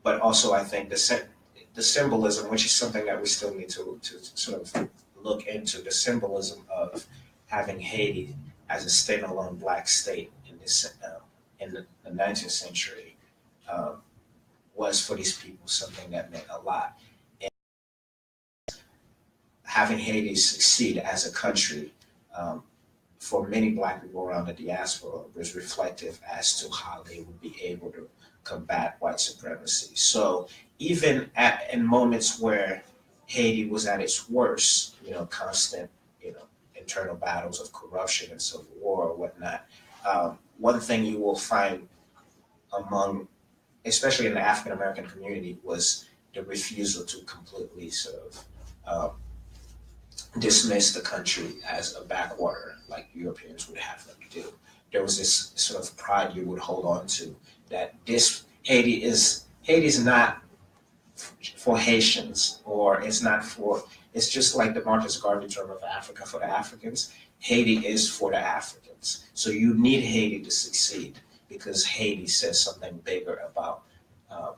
but also I think the symbolism, which is something that we still need to sort of look into, the symbolism of having Haiti as a standalone Black state in the 19th century was for these people something that meant a lot. And having Haiti succeed as a country for many Black people around the diaspora was reflective as to how they would be able to combat white supremacy. So even in moments where Haiti was at its worst, constant, internal battles of corruption and civil war or whatnot, one thing you will find among, especially in the African American community, was the refusal to completely sort of dismiss the country as a backwater like Europeans would have them do. There was this sort of pride you would hold on to, that Haiti is not for Haitians, or it's just like the Marcus Garvey term of Africa for the Africans. Haiti is for the Africans. So you need Haiti to succeed because Haiti says something bigger about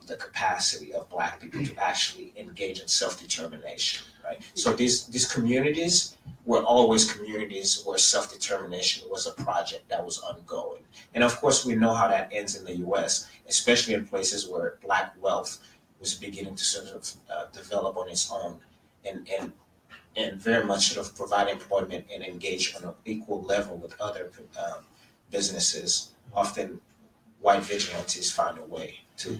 the capacity of Black people to actually engage in self-determination. right? So these communities were always communities where self-determination was a project that was ongoing. And of course, we know how that ends in the US, especially in places where Black wealth was beginning to sort of develop on its own and very much sort of provide employment and engage on an equal level with other businesses. Often white vigilantes find a way to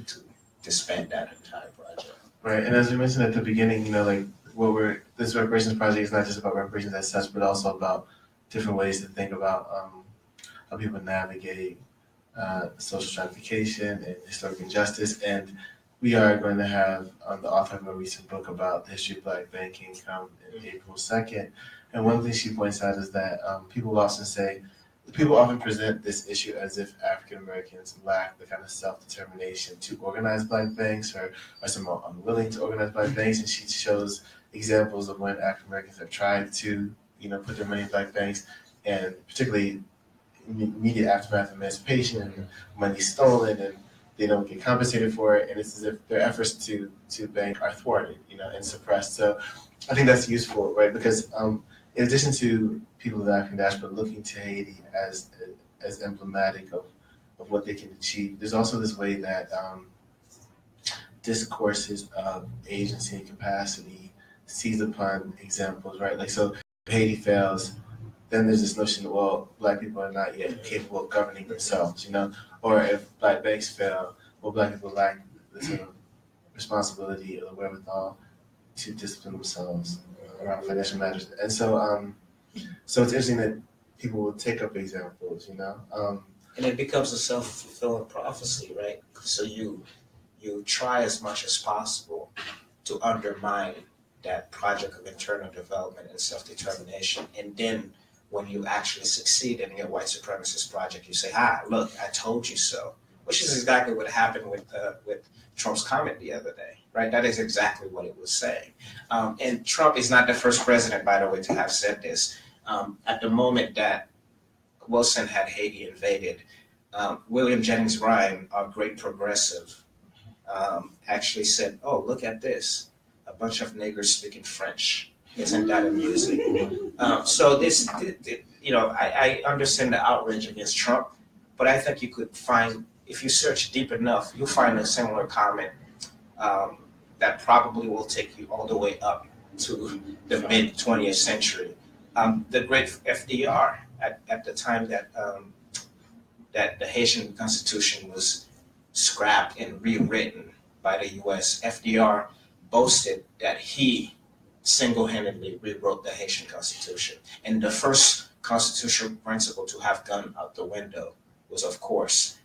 disband that entire project. Right, and as we mentioned at the beginning, like this reparations project is not just about reparations as such, but also about different ways to think about how people navigate social stratification and historic injustice. And we are going to have the author of a recent book about the history of Black banking come in April 2nd. And one thing she points out is that people often present this issue as if African Americans lack the kind of self-determination to organize Black banks or are somehow unwilling to organize Black banks. And she shows examples of when African Americans have tried to, put their money in Black banks, and particularly immediate aftermath of emancipation and money stolen, and they don't get compensated for it, and it's as if their efforts to bank are thwarted, and suppressed. So I think that's useful, right? Because in addition to people of the African diaspora looking to Haiti as emblematic of what they can achieve, there's also this way that discourses of agency and capacity seize upon examples, right? Like, so if Haiti fails, then there's this notion that, well, Black people are not yet capable of governing themselves, or if Black banks fail, well, Black people lack the sort of responsibility or the wherewithal to discipline themselves around financial matters. And so it's interesting that people will take up examples, And it becomes a self-fulfilling prophecy, right? So you try as much as possible to undermine that project of internal development and self-determination. And then when you actually succeed in your white supremacist project, you say, look, I told you so, which is exactly what happened with Trump's comment the other day, right? That is exactly what it was saying. And Trump is not the first president, by the way, to have said this. At the moment that Wilson had Haiti invaded, William Jennings Bryan, our great progressive, actually said, oh, look at this, a bunch of niggers speaking French. Isn't that amusing? So this, I understand the outrage against Trump, but I think you could find, if you search deep enough, you'll find a similar comment that probably will take you all the way up to the mid 20th century. The great FDR, at the time that the Haitian Constitution was scrapped and rewritten by the U.S., FDR boasted that he single-handedly rewrote the Haitian Constitution. And the first constitutional principle to have gone out the window was, of course,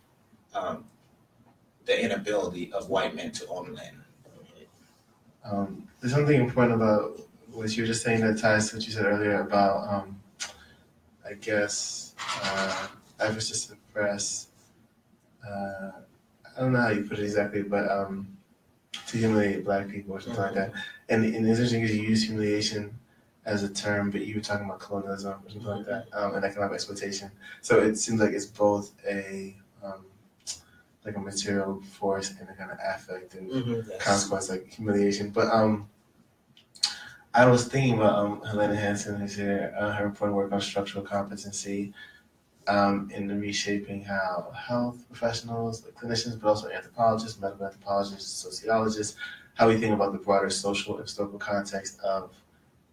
the inability of white men to own land. There's something important about what you were just saying that ties to what you said earlier about, efforts to suppress, I don't know how you put it exactly, but to humiliate Black people or something like that. And it's interesting because you use humiliation as a term, but you were talking about colonialism or something like that, and economic exploitation. So it seems like it's both a material force and a kind of affect and consequence, like humiliation. But I was thinking about Helena Hansen, who's here, her important work on structural competency in the reshaping how health professionals, like clinicians, but also anthropologists, medical anthropologists, sociologists, how we think about the broader social and historical context of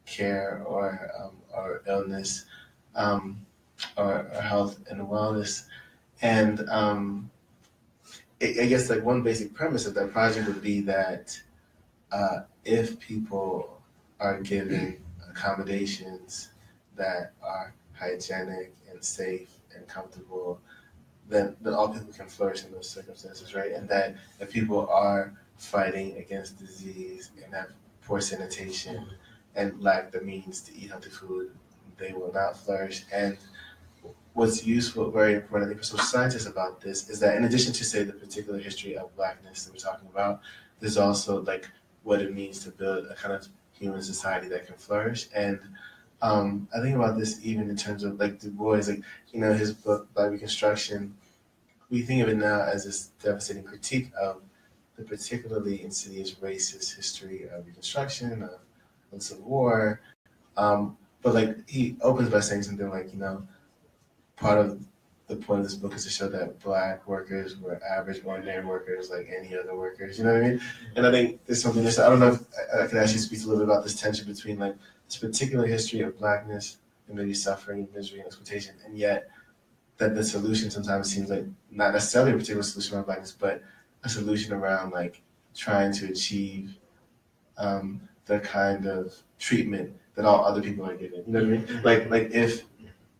care or illness or health and wellness. And I guess like one basic premise of that project would be that if people are given accommodations that are hygienic and safe and comfortable, then all people can flourish in those circumstances, right? And that if people are fighting against disease and have poor sanitation and lack the means to eat healthy food, they will not flourish. And what's useful, very important, I think, for social scientists about this is that in addition to, say, the particular history of Blackness that we're talking about, there's also like what it means to build a kind of human society that can flourish. And I think about this even in terms of like Du Bois, like, his book Black Reconstruction, we think of it now as this devastating critique of the particularly insidious racist history of Reconstruction, of the Civil War. But like he opens by saying something like, part of the point of this book is to show that Black workers were average, ordinary workers like any other workers. You know what I mean? And I think there's something I don't know if I could actually speak a little bit about this tension between like this particular history of Blackness and maybe suffering, misery, and exploitation, and yet that the solution sometimes seems like not necessarily a particular solution around Blackness, but a solution around like trying to achieve the kind of treatment that all other people are given. You know what I mean? Like if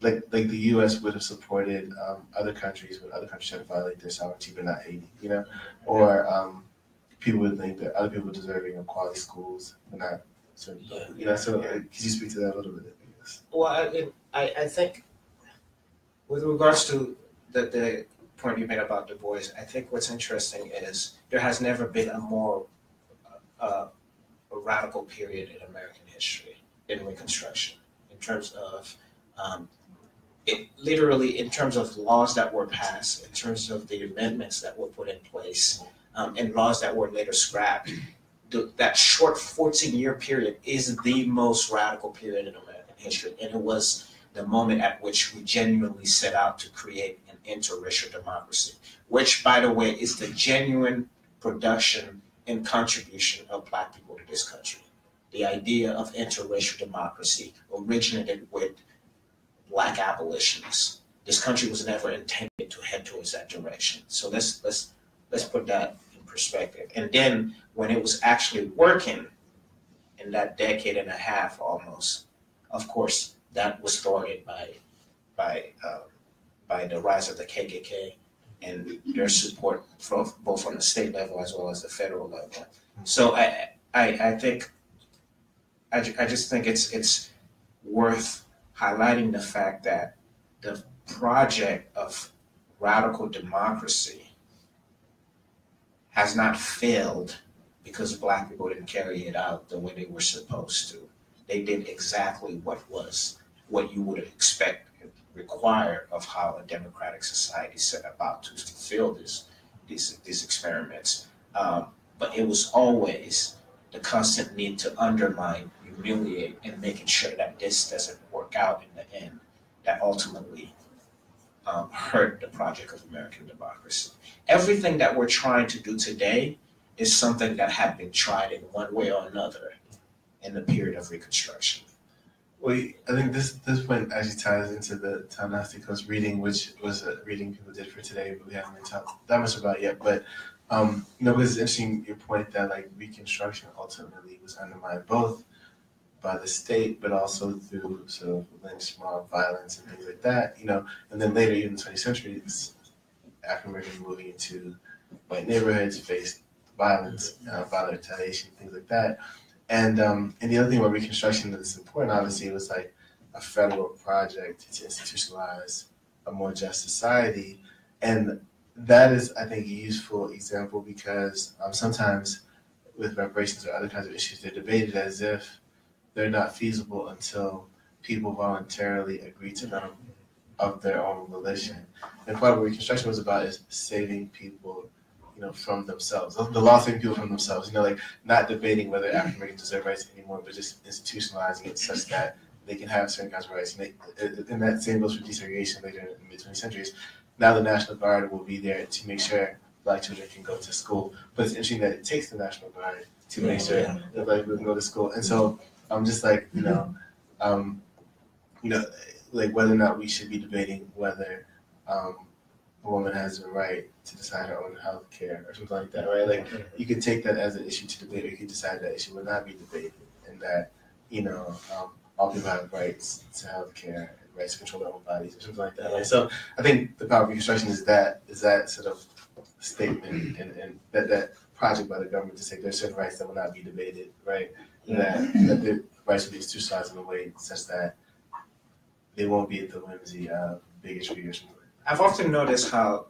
the U.S. would have supported other countries when other countries try to violate their sovereignty, but not Haiti. Or people would think that other people deserving of quality schools, but not certain. So could you speak to that a little bit? Well, I think with regards to the point you made about Du Bois, I think what's interesting is there has never been a more a radical period in American history in Reconstruction in terms of it literally in terms of laws that were passed, in terms of the amendments that were put in place, and laws that were later scrapped. That short 14-year period is the most radical period in American history, and it was the moment at which we genuinely set out to create an interracial democracy, which, by the way, is the genuine production and contribution of Black people to this country. The idea of interracial democracy originated with Black abolitionists. This country was never intended to head towards that direction. So let's put that in perspective. And then when it was actually working in that decade and a half almost, of course, that was thwarted by the rise of the KKK and their support from both on the state level as well as the federal level. So I just think it's worth highlighting the fact that the project of radical democracy has not failed because Black people didn't carry it out the way they were supposed to. They did exactly what you would expect and require of how a democratic society set about to fulfill these experiments. But it was always the constant need to undermine, humiliate, and making sure that this doesn't work out in the end, that ultimately hurt the project of American democracy. Everything that we're trying to do today is something that had been tried in one way or another in the period of Reconstruction. Well, I think this point actually ties into the Ta-Nehisi Coast reading, which was a reading people did for today, but we haven't really talked that much about it yet. But it's interesting your point that like Reconstruction ultimately was undermined both by the state, but also through sort of lynch mob violence and things like that. And then later, even in the 20th century, African Americans moving into white neighborhoods faced violence, violent retaliation, things like that. And the other thing about Reconstruction that's important, obviously, it was like a federal project to institutionalize a more just society. And that is, I think, a useful example because sometimes with reparations or other kinds of issues, they're debated as if they're not feasible until people voluntarily agree to them of their own volition. And part of what Reconstruction was about is saving people from themselves. The law saving people from themselves, like not debating whether African Americans deserve rights anymore, but just institutionalizing it such that they can have certain kinds of rights. And that same goes for desegregation later in the mid-20th centuries. Now the National Guard will be there to make sure Black children can go to school. But it's interesting that it takes the National Guard to make sure that Black people can go to school. And so I'm just like, like whether or not we should be debating whether a woman has the right to decide her own health care or something like that, right? Like you could take that as an issue to debate, or you could decide that issue will not be debated, and that all people have rights to health care and rights to control their own bodies or something like that. Right? So I think the power of Reconstruction is that sort of statement and that project by the government to say there's certain rights that will not be debated, right? That the rights will be institutionalized in a way such that they won't be at the whimsy of bigotry or something. I've often noticed how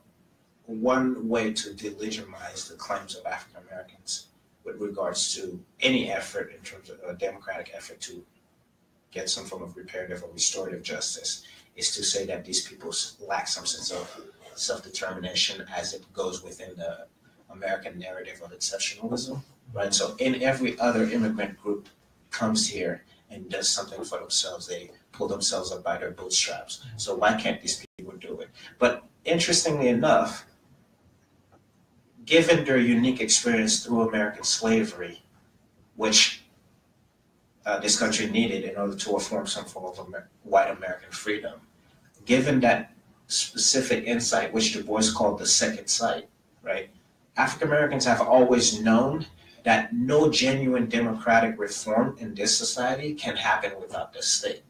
one way to delegitimize the claims of African Americans with regards to any effort in terms of a democratic effort to get some form of reparative or restorative justice is to say that these people lack some sense of self-determination as it goes within the American narrative of exceptionalism, right? So in every other immigrant group comes here and does something for themselves. They pull themselves up by their bootstraps. So why can't these people do it? But interestingly enough, given their unique experience through American slavery, which this country needed in order to affirm some form of white American freedom, given that specific insight, which Du Bois called the second sight, right? African Americans have always known that no genuine democratic reform in this society can happen without the state,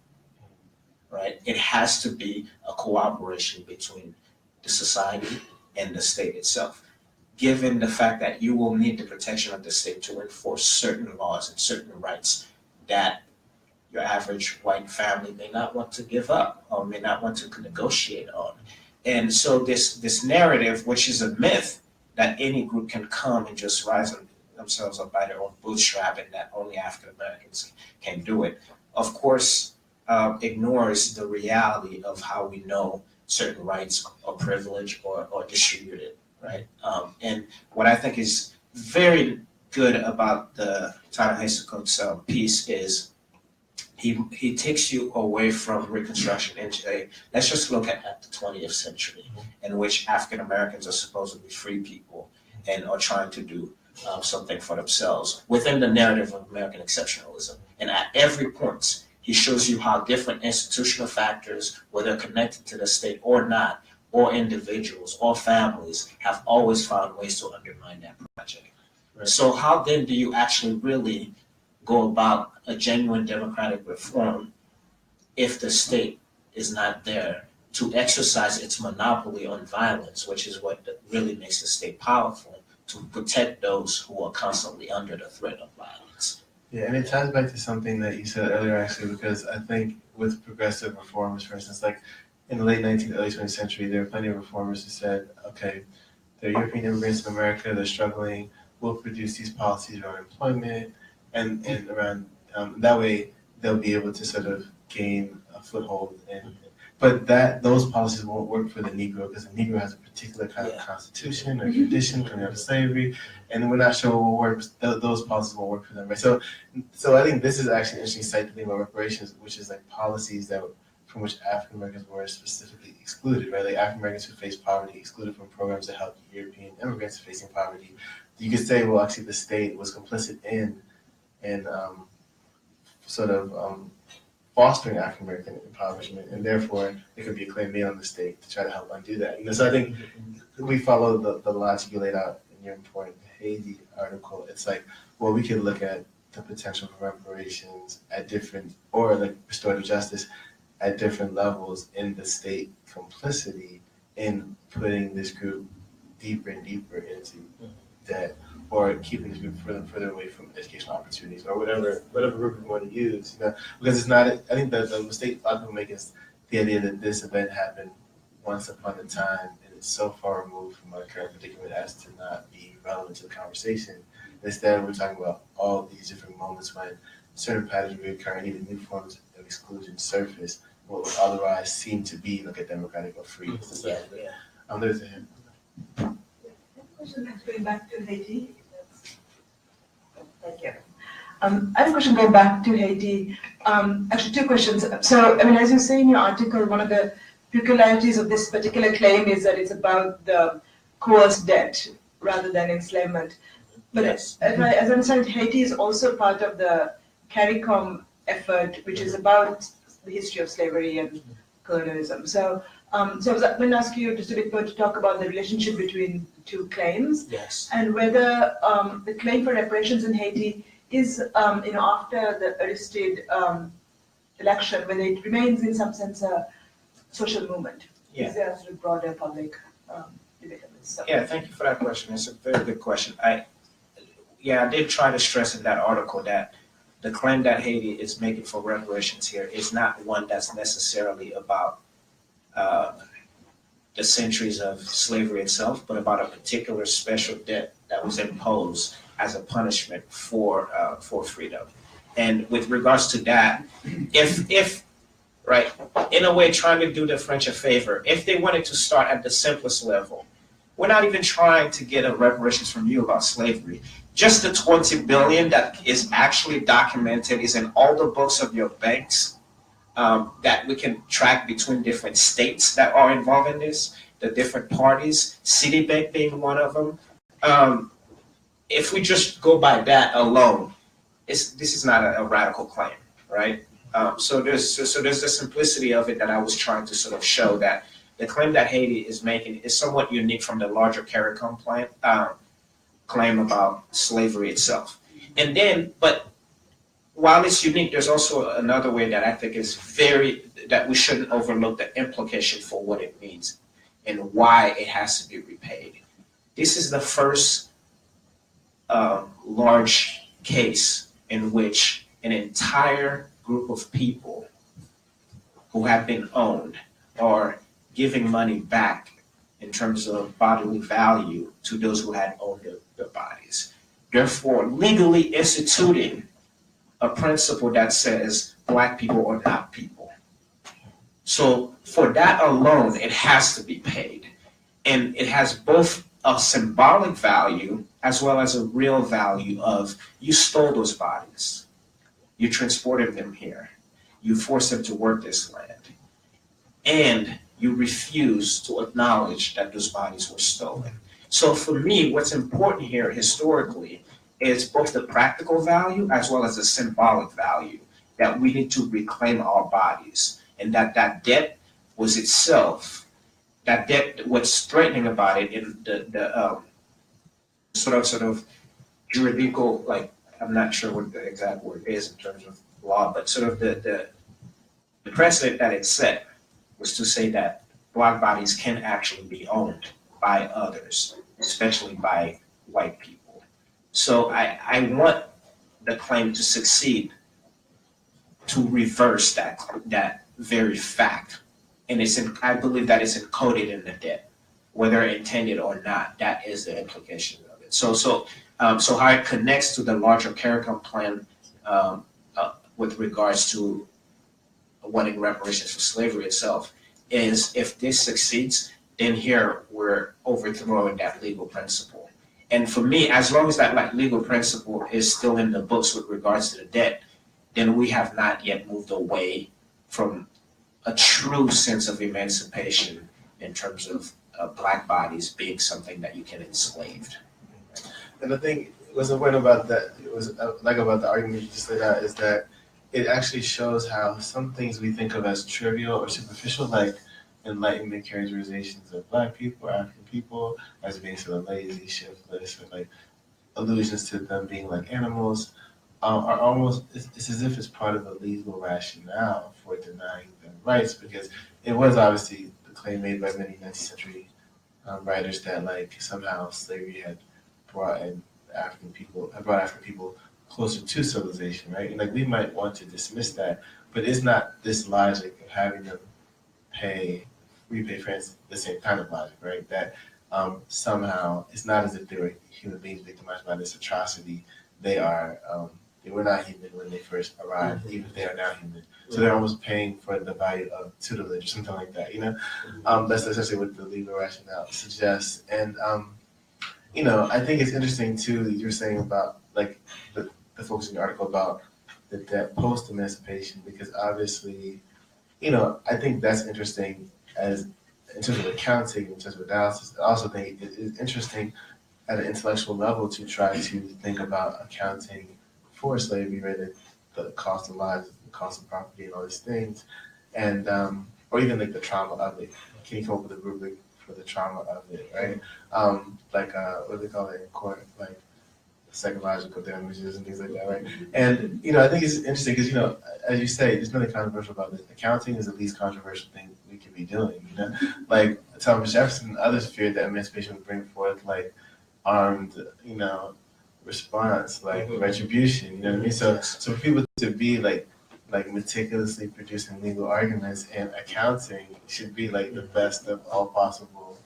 right? It has to be a cooperation between the society and the state itself, given the fact that you will need the protection of the state to enforce certain laws and certain rights that your average white family may not want to give up or may not want to negotiate on. And so this narrative, which is a myth, that any group can come and just rise themselves up by their own bootstrap and that only African Americans can do it, of course, ignores the reality of how we know certain rights are privileged or distributed, right? And what I think is very good about the Ta-Nehisi Coates piece is he takes you away from Reconstruction into let's just look at the 20th century, in which African Americans are supposedly free people and are trying to do something for themselves within the narrative of American exceptionalism. And at every point, he shows you how different institutional factors, whether connected to the state or not, or individuals or families, have always found ways to undermine that project. Right. So how then do you actually really go about a genuine democratic reform if the state is not there to exercise its monopoly on violence, which is what really makes the state powerful, to protect those who are constantly under the threat of violence? Yeah, and it ties back to something that you said earlier, actually, because I think with progressive reformers, for instance, like in the late 19th, early 20th century, there were plenty of reformers who said, okay, they're European immigrants in America, they're struggling, we'll produce these policies around employment, and around that way they'll be able to sort of gain a foothold. But those policies won't work for the Negro, because the Negro has a particular kind of constitution or tradition coming out of slavery, and we're not sure what will work. Those policies won't work for them, right? So I think this is actually an interesting site to think about reparations, which is like policies from which African Americans were specifically excluded, right? Like African Americans who face poverty excluded from programs that help European immigrants facing poverty. You could say, well, actually, the state was complicit in fostering African American impoverishment, and therefore there could be a claim made on the state to try to help undo that. So I think we follow the logic you laid out in your important Haiti article. It's like, well, we could look at the potential for reparations at different, or like restorative justice at different levels in the state complicity in putting this group deeper and deeper into debt, or keeping this group further away from educational opportunities, or whatever group we want to use. Because it's not. I think that the mistake a lot of people make is the idea that this event happened once upon a time, and it's so far removed from our current predicament as to not be relevant to the conversation. Instead, we're talking about all these different moments when certain patterns reoccur and even new forms of exclusion surface, what would otherwise seem to be like a democratic or free society. There's a hand. Question going back to Haiti. Thank you. I have a question going back to Haiti. Actually, two questions. So, I mean, as you say in your article, one of the peculiarities of this particular claim is that it's about the coerced debt rather than enslavement. But as I understand, Haiti is also part of the CARICOM effort, which is about the history of slavery and colonialism. So I was going to ask you just a bit more to talk about the relationship between two claims, and whether the claim for reparations in Haiti is, after the Aristide election, whether it remains in some sense a social movement. Is there a sort of broader public debate on this? Yeah, thank you for that question. It's a very good question. I did try to stress in that article that the claim that Haiti is making for reparations here is not one that's necessarily about the centuries of slavery itself, but about a particular special debt that was imposed as a punishment for freedom. And with regards to that, if right, in a way trying to do the French a favor, if they wanted to start at the simplest level, we're not even trying to get a reparations from you about slavery. just the 20 billion that is actually documented is in all the books of your banks, that we can track between different states that are involved in this, the different parties, Citibank being one of them. If we just go by that alone, this is not a radical claim, right? So there's the simplicity of it that I was trying to sort of show, that the claim that Haiti is making is somewhat unique from the larger CARICOM claim about slavery itself. And then, but while it's unique, there's also another way that I think is that we shouldn't overlook the implication for what it means and why it has to be repaid. This is the first large case in which an entire group of people who have been owned are giving money back in terms of bodily value to those who had owned their bodies. Therefore, legally instituting a principle that says Black people are not people. So for that alone, it has to be paid. And it has both a symbolic value as well as a real value of, you stole those bodies. You transported them here. You forced them to work this land. And you refuse to acknowledge that those bodies were stolen. So for me, what's important here historically is both the practical value as well as the symbolic value, that we need to reclaim our bodies, and that debt was itself, that debt, what's threatening about it in the sort of juridical, like, I'm not sure what the exact word is in terms of law, but sort of the precedent that it set was to say that Black bodies can actually be owned by others, especially by white people. So I want the claim to succeed, to reverse that very fact. And I believe that it's encoded in the debt, whether intended or not. That is the implication of it. So how it connects to the larger CARICOM plan with regards to wanting reparations for slavery itself is, if this succeeds, then here we're overthrowing that legal principle. And for me, as long as that legal principle is still in the books with regards to the debt, then we have not yet moved away from a true sense of emancipation in terms of Black bodies being something that you can enslave. And the thing was important about that, about the argument you just laid out, is that it actually shows how some things we think of as trivial or superficial, like Enlightenment characterizations of Black people, African people, as being sort of lazy, shiftless, or like allusions to them being like animals, are almost, it's as if it's part of a legal rationale for denying them rights, because it was obviously the claim made by many 19th century writers that like somehow slavery had brought African people closer to civilization, right? And like we might want to dismiss that, but it's not this logic of having them repay France, the same kind of logic, right? That somehow it's not as if they were human beings victimized by this atrocity. They were not human when they first arrived, even if they are now human. So they're almost paying for the value of tutelage or something like that, you know? That's essentially what the legal rationale suggests. And, you know, I think it's interesting too, you're saying about like the folks in the article about the debt post-emancipation, because obviously, you know, I think that's interesting in terms of accounting, in terms of analysis. I also think it is interesting at an intellectual level to try to think about accounting for slavery, right? The cost of lives, the cost of property, and all these things, and or even like the trauma of it. Can you come up with a rubric for the trauma of it, right? What do they call it in court, like psychological damages and things like that, right? And you know, I think it's interesting because, you know, as you say, there's nothing controversial about this. Accounting is the least controversial thing we can be doing. You know, like Thomas Jefferson and others feared that emancipation would bring forth like armed, you know, response, like retribution. You know what I mean? So for people to be like meticulously producing legal arguments, and accounting should be like the best of all possible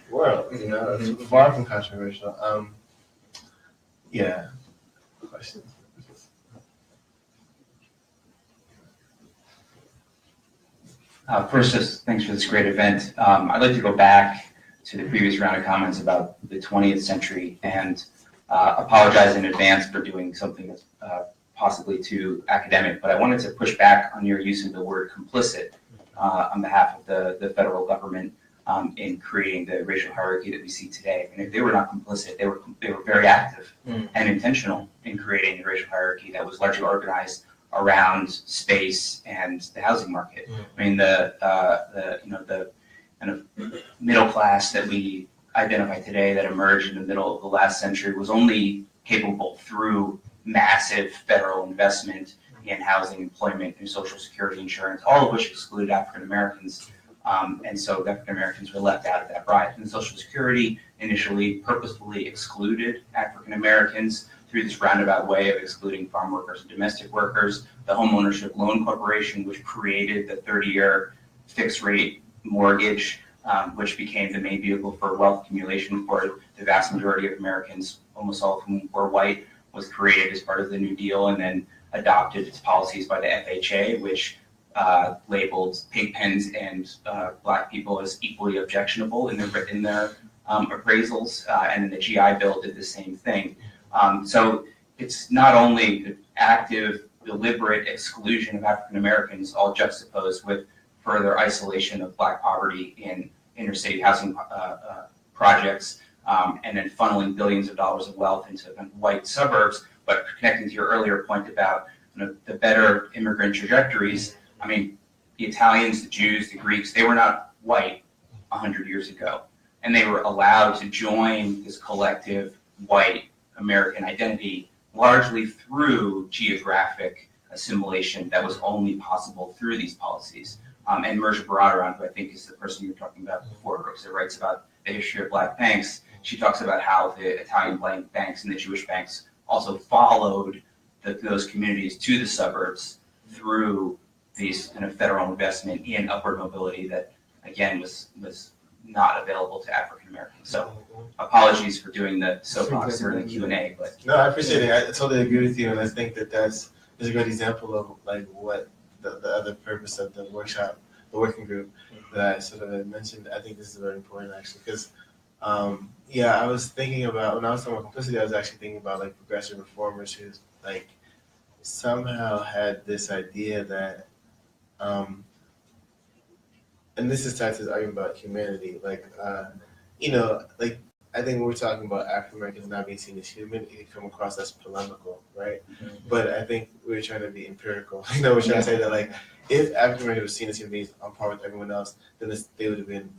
worlds. You know, it's far from controversial. Yeah. Questions? First, just thanks for this great event. I'd like to go back to the previous round of comments about the 20th century and apologize in advance for doing something that's possibly too academic, but I wanted to push back on your use of the word complicit on behalf of the federal government in creating the racial hierarchy that we see today. I mean, if they were not complicit, they were very active and intentional in creating a racial hierarchy that was largely organized around space and the housing market. I mean, the kind of middle class that we identify today that emerged in the middle of the last century was only capable through massive federal investment in housing, employment, and social security insurance, all of which excluded African Americans. And so African Americans were left out of that ride. And Social Security initially purposefully excluded African Americans through this roundabout way of excluding farm workers and domestic workers. The Homeownership Loan Corporation, which created the 30-year fixed rate mortgage, which became the main vehicle for wealth accumulation for the vast majority of Americans, almost all of whom were white, was created as part of the New Deal and then adopted its policies by the FHA, which labeled pig pens and black people as equally objectionable in their appraisals, and then the GI Bill did the same thing. So it's not only the active, deliberate exclusion of African Americans, all juxtaposed with further isolation of black poverty in inner-city housing projects, and then funneling billions of dollars of wealth into white suburbs. But connecting to your earlier point about the better immigrant trajectories, I mean, the Italians, the Jews, the Greeks, they were not white 100 years ago. And they were allowed to join this collective white American identity largely through geographic assimilation that was only possible through these policies. And Mirja Baradaran, who I think is the person you were talking about before, who writes about the history of black banks, she talks about how the Italian banks and the Jewish banks also followed those communities to the suburbs through these kind of federal investment in upward mobility that, again, was not available to African Americans. So apologies for doing the soapbox during the Q&A, but no, I appreciate it. I totally agree with you, and I think that's a good example of like what the other purpose of the workshop, the working group that I sort of mentioned. I think this is very important actually, because I was thinking about, when I was talking about complicity, I was actually thinking about like progressive reformers who like somehow had this idea that and this is tied to this argument about humanity, like like I think when we're talking about African Americans not being seen as human, it can come across as polemical, right? Mm-hmm. But I think we're trying to be empirical. We're trying to say that like if African Americans were seen as human beings on par with everyone else, then they would have been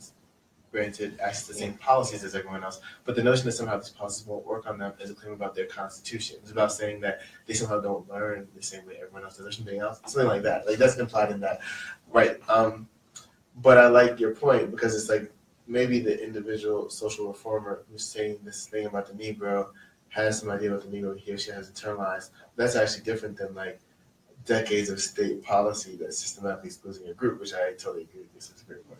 granted access to the same policies as everyone else. But the notion that somehow these policies won't work on them is a claim about their constitution. It's about saying that they somehow don't learn the same way everyone else does or something else. Something like that. Like that's implied in that. Right. But I like your point because it's like maybe the individual social reformer who's saying this thing about the Negro has some idea about the Negro he or she has internalized. That's actually different than like decades of state policy that's systematically excluding a group, which I totally agree with. This is a great point.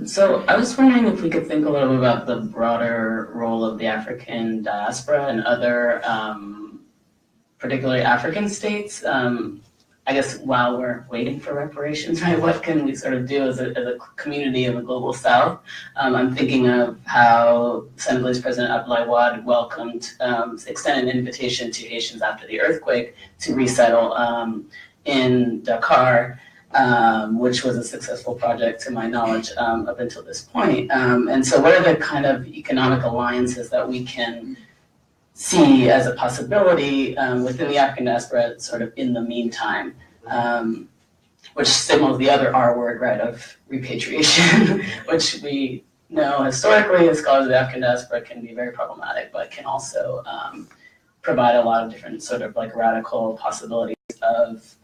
So I was wondering if we could think a little bit about the broader role of the African diaspora and other, particularly African states. I guess while we're waiting for reparations, right, what can we sort of do as a community of the global South? I'm thinking of how Senegalese President Abdoulaye Wade welcomed, extended an invitation to Haitians after the earthquake to resettle in Dakar. Which was a successful project to my knowledge up until this point. And so what are the kind of economic alliances that we can see as a possibility within the African diaspora sort of in the meantime, which signals the other R word, right, of repatriation, which we know historically as scholars of the African diaspora can be very problematic, but can also provide a lot of different sort of like radical possibilities of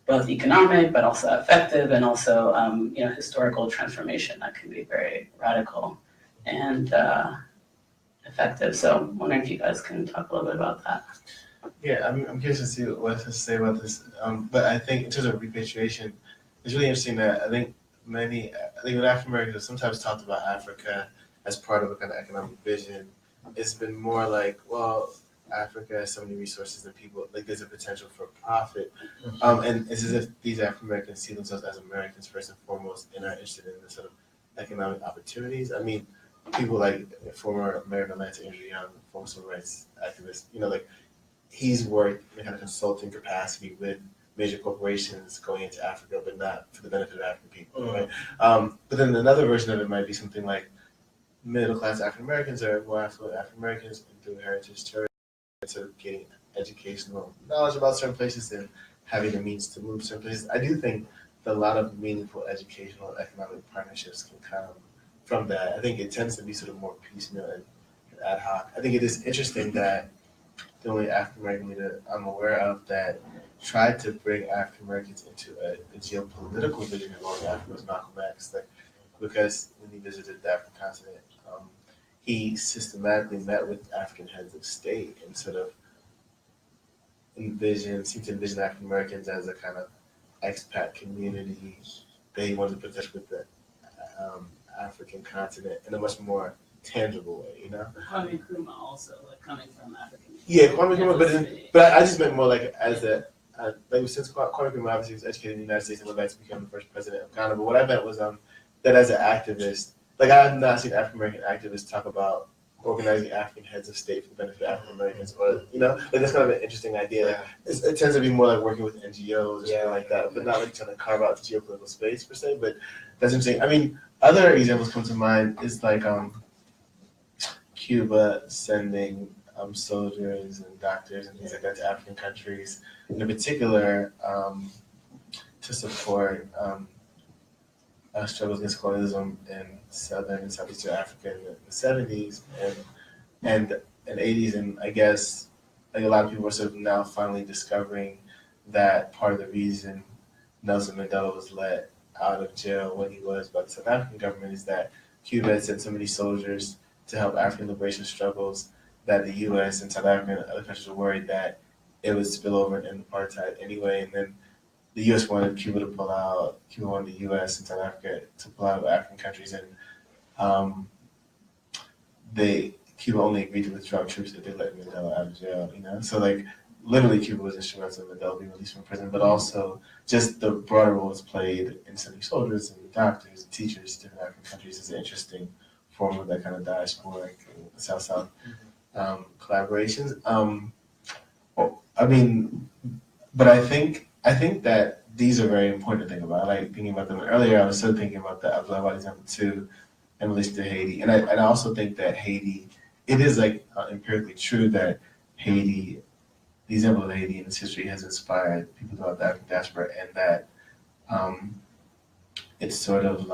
both economic, but also affective, and also historical transformation that can be very radical and effective. So I'm wondering if you guys can talk a little bit about that. Yeah, I'm curious to see what to say about this. But I think in terms of repatriation, it's really interesting that I think when African Americans have sometimes talked about Africa as part of a kind of economic vision, it's been more like, well, Africa has so many resources and people, like there's a potential for profit. And it's as if these African Americans see themselves as Americans first and foremost and are interested in the sort of economic opportunities. I mean, people like former Mayor of Atlanta, Andrew Young, former civil rights activist, like he's worked in a kind of consulting capacity with major corporations going into Africa, but not for the benefit of African people, right? But then another version of it might be something like middle-class African Americans or more affluent African Americans through heritage tourism, sort of getting educational knowledge about certain places and having the means to move certain places. I do think that a lot of meaningful educational economic partnerships can come from that. I think it tends to be sort of more piecemeal and ad hoc. I think it is interesting that the only African American leader I'm aware of that tried to bring African Americans into a geopolitical vision of North Africa was Malcolm X. Because when he visited the African continent, he systematically met with African heads of state and sort of seemed to envision African Americans as a kind of expat community that he wanted to protect with the African continent in a much more tangible way, Kwame Nkrumah also, coming from African. Yeah, Kwame Nkrumah, but I just meant more like as a since Kwame Nkrumah obviously was educated in the United States and went back to become the first president of Ghana. But what I meant was that as an activist, I have not seen African American activists talk about organizing African heads of state for the benefit of African Americans, or that's kind of an interesting idea. It tends to be more like working with NGOs or something like that, but not like trying to carve out the geopolitical space per se. But that's interesting. I mean, other examples come to mind is like Cuba sending soldiers and doctors and things like that to African countries, in particular to support struggles against colonialism in Southern and Southeastern Africa in the 70s and 80s. And I guess a lot of people are sort of now finally discovering that part of the reason Nelson Mandela was let out of jail when he was by the South African government is that Cuba had sent so many soldiers to help African liberation struggles that the U.S. and South Africa and other countries were worried that it would spill over in apartheid anyway. And then the U.S. wanted Cuba to pull out. Cuba wanted the U.S. and South Africa to pull out of African countries. And Cuba only agreed to withdraw troops if they let Mandela out of jail, So literally Cuba was instrumental in Mandela being released from prison, but also just the broader roles played in sending soldiers and doctors and teachers to different African countries is an interesting form of that kind of diasporic South-South collaborations. But I think that these are very important to think about. Thinking about them earlier, I was still thinking about the Abdullah example too in relation to Haiti. And I also think that Haiti, it is empirically true that Haiti, the example of Haiti in its history has inspired people throughout the African diaspora, and that it's sort of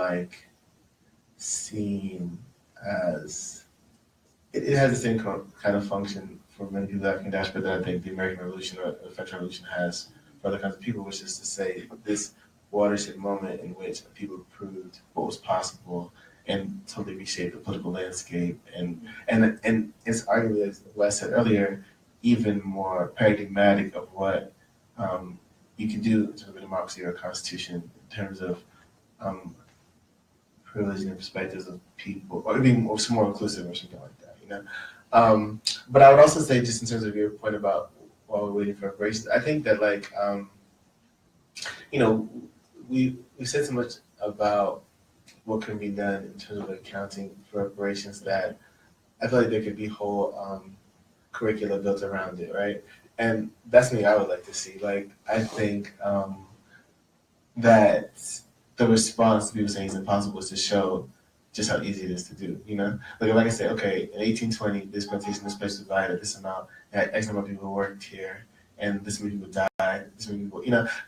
seen as, it has the same kind of function for many people in the African diaspora that I think the American Revolution or the French Revolution has for other kinds of people, which is to say this watershed moment in which people proved what was possible and totally reshaped the political landscape. And it's arguably, as Wes said earlier, even more paradigmatic of what you can do in terms of a democracy or a constitution in terms of privileging the perspectives of people, or being more inclusive or something like that, But I would also say, just in terms of your point about while we're waiting for reparations, I think that we said so much about what can be done in terms of accounting for reparations that I feel like there could be whole curricula built around it, right? And that's something I would like to see. I think that the response to people saying it's impossible is to show just how easy it is to do, If I say, okay, in 1820, this plantation, this place was divided, this amount, X number of people worked here, and this many people died, this many people,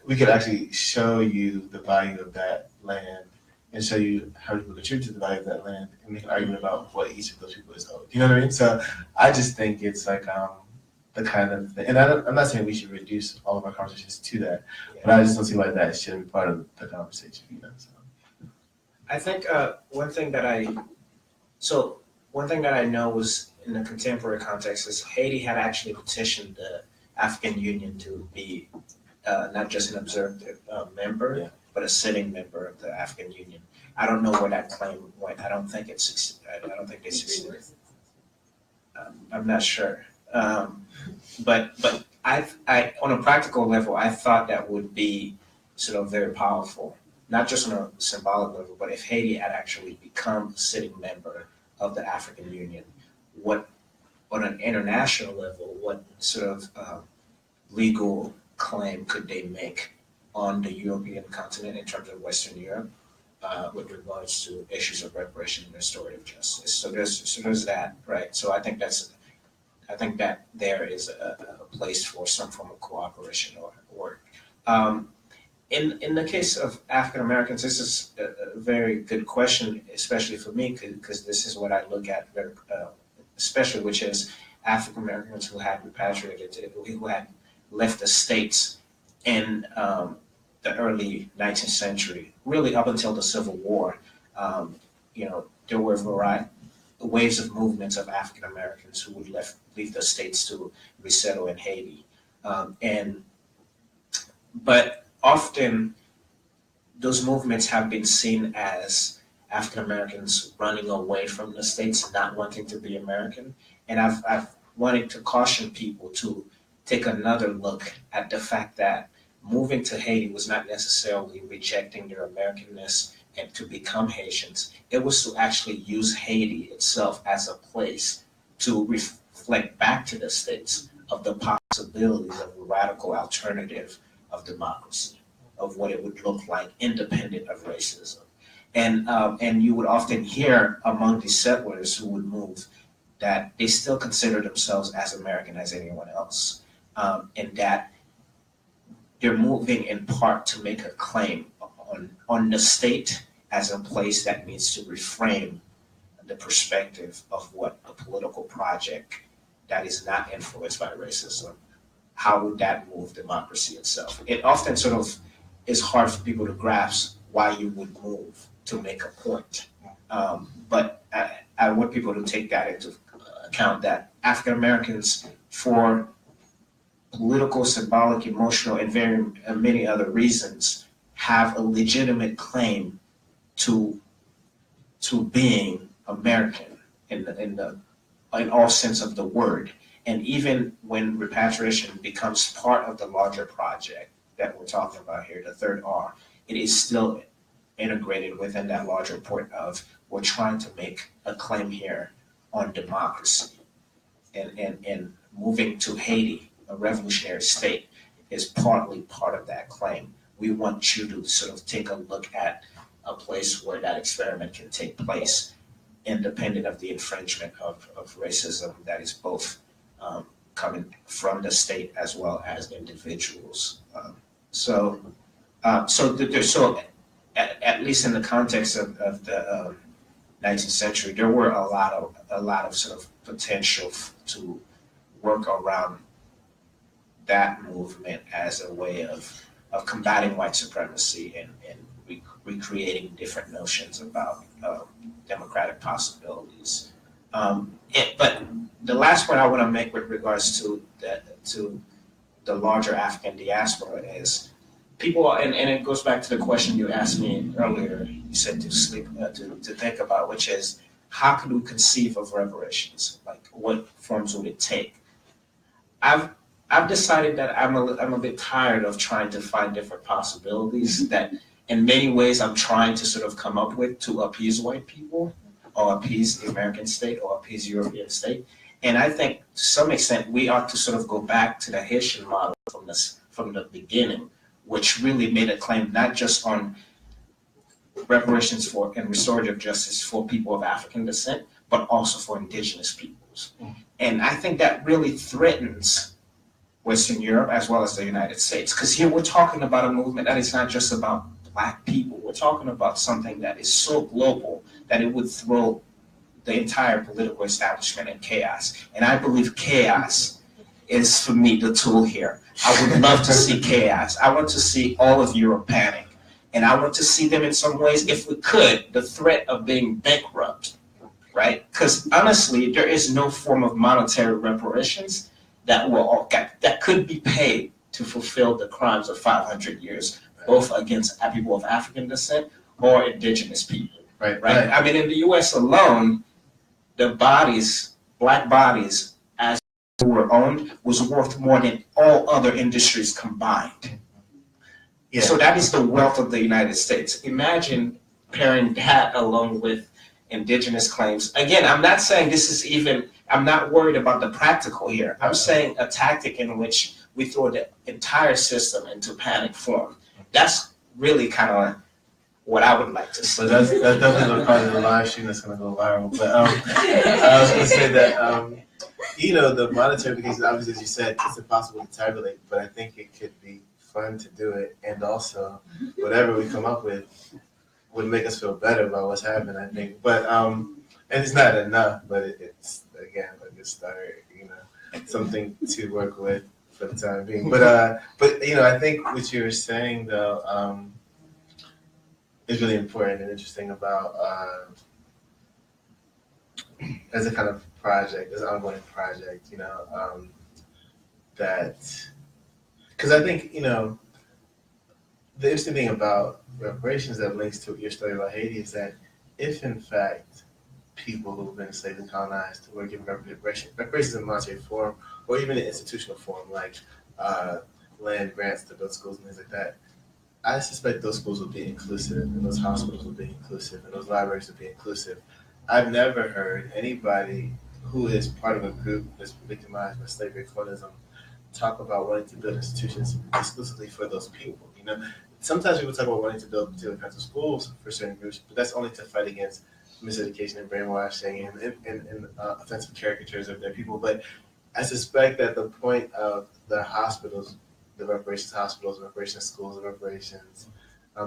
we could actually show you the value of that land and show you how people contribute to the value of that land and make an argument about what each of those people is owed. You know what I mean? So I just think it's the kind of thing, and I'm not saying we should reduce all of our conversations to that, but I just don't see why that shouldn't be part of the conversation, So. I think one thing that I know was in the contemporary context is Haiti had actually petitioned the African Union to be not just an observed member, but a sitting member of the African Union. I don't know where that claim went. I don't think they succeeded. I'm not sure. But I on a practical level, I thought that would be sort of very powerful, not just on a symbolic level, but if Haiti had actually become a sitting member of the African Union, what on an international level, what sort of legal claim could they make on the European continent in terms of Western Europe with regards to issues of reparation and restorative justice? So there's that, right? So I think that there is a place for some form of cooperation or work. In the case of African Americans, this is a very good question, especially for me, because this is what I look at very, especially, which is African Americans who had repatriated, who had left the States in the early 19th century, really up until the Civil War. There were waves of movements of African Americans who would leave the States to resettle in Haiti. But often those movements have been seen as African Americans running away from the States, not wanting to be American. And I've wanted to caution people to take another look at the fact that moving to Haiti was not necessarily rejecting their Americanness and to become Haitians. It was to actually use Haiti itself as a place to reflect back to the States of the possibilities of a radical alternative of democracy, of what it would look like independent of racism. And you would often hear among the settlers who would move that they still consider themselves as American as anyone else, and that they're moving in part to make a claim on the state as a place that needs to reframe the perspective of what a political project that is not influenced by racism, how would that move democracy itself? It often sort of is hard for people to grasp why you would move to make a point. But I want people to take that into account, that African Americans, for political, symbolic, emotional, and very many other reasons, have a legitimate claim to being American in all sense of the word. And even when repatriation becomes part of the larger project that we're talking about here, the third R, it is still integrated within that larger point of we're trying to make a claim here on democracy. And moving to Haiti, a revolutionary state, is partly part of that claim. We want you to sort of take a look at a place where that experiment can take place, independent of the infringement of racism that is both coming from the state as well as individuals. So at least in the context of the 19th century, there were a lot of sort of potential to work around that movement as a way of combating white supremacy and recreating different notions about democratic possibilities. But the last point I want to make with regards to the larger African diaspora is people, and it goes back to the question you asked me earlier. You said to think about, which is how could we conceive of reparations? Like, what forms would it take? I've decided that I'm a bit tired of trying to find different possibilities that in many ways I'm trying to sort of come up with to appease white people or appease the American state or appease the European state. And I think to some extent we ought to sort of go back to the Haitian model from the beginning, which really made a claim not just on reparations for and restorative justice for people of African descent, but also for indigenous peoples. And I think that really threatens Western Europe as well as the United States, because here we're talking about a movement that is not just about Black people. We're talking about something that is so global that it would throw the entire political establishment in chaos. And I believe chaos is, for me, the tool here. I would love to see chaos. I want to see all of Europe panic. And I want to see them in some ways, if we could, the threat of being bankrupt, right? Because honestly, there is no form of monetary reparations that could be paid to fulfill the crimes of 500 years, both against people of African descent or indigenous people. Right. I mean, in the U.S. alone, the Black bodies were owned was worth more than all other industries combined. Yeah. So that is the wealth of the United States. Imagine pairing that along with indigenous claims. Again, I'm not saying this is even, I'm not worried about the practical here. I'm saying a tactic in which we throw the entire system into panic form. That's really kind of what I would like to see. So that's definitely part of the live stream that's going to go viral. But I was going to say that, you know, the monetary implications, obviously, as you said, it's impossible to tabulate, but I think it could be fun to do it. And also, whatever we come up with would make us feel better about what's happening, I think. But, and it's not enough, but it's, again, a good start, you know, something to work with for the time being. But you know, I think what you were saying, though, is really important and interesting about as a kind of project, as an ongoing project, you know, that, because I think, you know, the interesting thing about reparations that links to your story about Haiti is that if, in fact, people who've been enslaved and colonized were given reparations in monetary form, or even in institutional form, like land grants to build schools and things like that, I suspect those schools will be inclusive, and those hospitals will be inclusive, and those libraries will be inclusive. I've never heard anybody who is part of a group that's victimized by slavery and colonialism talk about wanting to build institutions exclusively for those people. You know, sometimes people talk about wanting to build particular kinds of schools for certain groups, but that's only to fight against miseducation and brainwashing and offensive caricatures of their people. But I suspect that the point of the hospitals, the reparations hospitals, reparations schools, reparations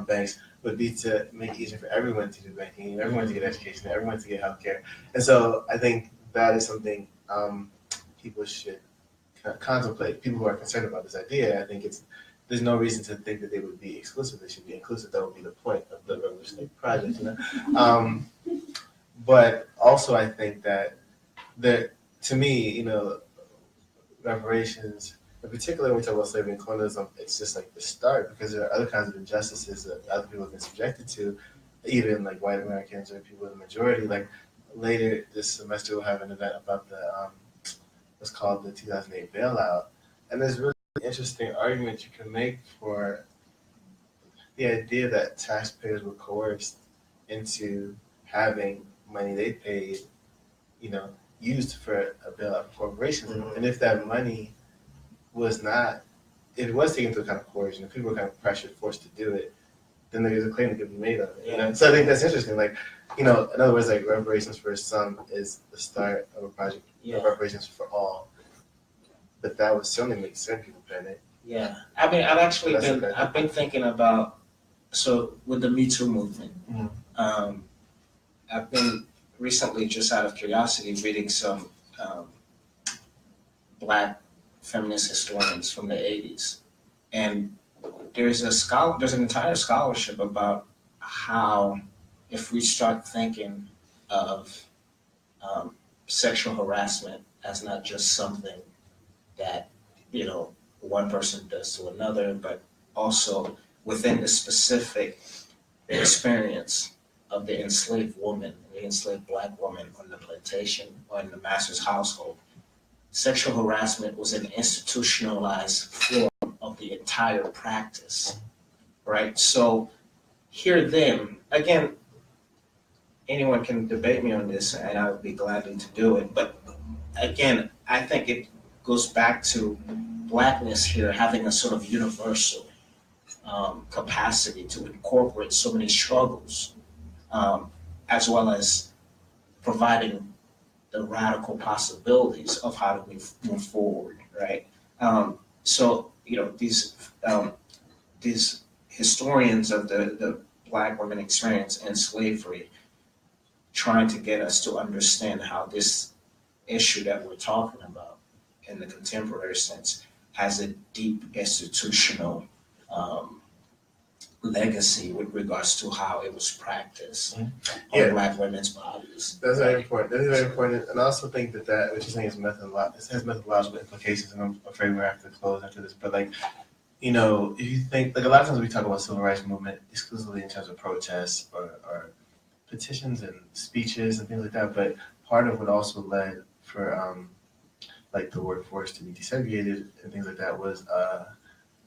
banks would be to make it easier for everyone to do banking, everyone to get education, everyone to get healthcare. And so I think that is something people should contemplate. People who are concerned about this idea, I think there's no reason to think that they would be exclusive. They should be inclusive. That would be the point of the revolutionary project, you know. But also, I think that to me, you know, reparations, in particular when we talk about slavery and colonialism, it's just like the start, because there are other kinds of injustices that other people have been subjected to, even like white Americans or people in the majority. Like later this semester, we'll have an event about the what's called the 2008 bailout, and there's really interesting argument you can make for the idea that taxpayers were coerced into having money they paid, you know, used for a bailout for corporations, and if that money was not, if it was taken into account of coercion, if people were kind of pressured, forced to do it, then there's a claim that could be made on it. You know? So I think that's interesting. Like, you know, in other words, like reparations for some is the start of a project of reparations for all. But that would certainly make certain people panic. Yeah, I mean, I've been thinking about, so with the Me Too movement, I've been recently, just out of curiosity, reading some Black feminist historians from the 80s, and there's an entire scholarship about how, if we start thinking of sexual harassment as not just something that, you know, one person does to another, but also within the specific experience of the enslaved woman, the enslaved Black woman on the plantation or in the master's household, sexual harassment was an institutionalized form of the entire practice, right? So here then, again, anyone can debate me on this, and I would be glad to do it, but again, I think it goes back to Blackness here having a sort of universal capacity to incorporate so many struggles, as well as providing the radical possibilities of how to move forward, right? So, you know, these historians of the Black women experience in slavery, trying to get us to understand how this issue that we're talking about in the contemporary sense has a deep institutional legacy with regards to how it was practiced on Black women's bodies. That's very important. That is very important. And I also think that what you're saying is has methodological implications, and I'm afraid we have to close after this. But like, you know, if you think, like a lot of times we talk about civil rights movement exclusively in terms of protests or petitions and speeches and things like that, but part of what also led for like the workforce to be desegregated and things like that was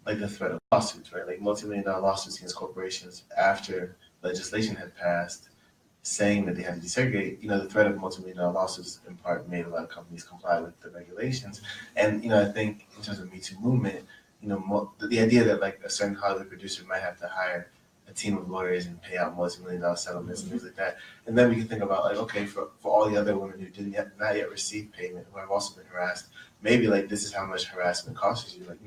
like the threat of lawsuits, right? Like multi-million-dollar lawsuits against corporations after legislation had passed saying that they had to desegregate. The threat of multi-million-dollar lawsuits in part made a lot of companies comply with the regulations. And I think in terms of Me Too movement, the idea that like a certain Hollywood producer might have to hire a team of lawyers and pay out multi-million-dollar settlements and things like that. And then we can think about like, okay, for all the other women who not yet receive payment, who have also been harassed, maybe like this is how much harassment costs you, like,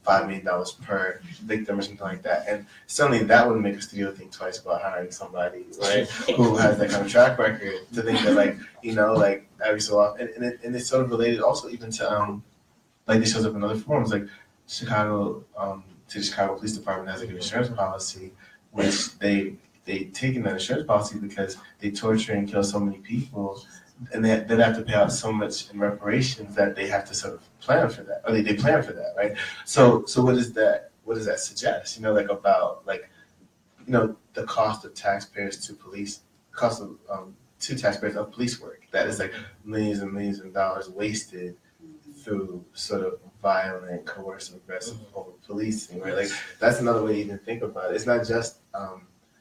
$5 million per victim or something like that. And certainly that would make a studio think twice about hiring somebody, right, who has that kind of track record to think that like, like every so often, and it's sort of related also even to, like this shows up in other forms, like Chicago Police Department has like an insurance policy, which they taken that insurance policy because they torture and kill so many people, and they have to pay out so much in reparations that they have to sort of plan for that, or they plan for that, right? So what does that suggest? Like about like, the cost of taxpayers to police, cost of to taxpayers of police work. That is like millions and millions of dollars wasted through sort of violent, coercive, aggressive policing, right? Like that's another way to even think about it. It's not just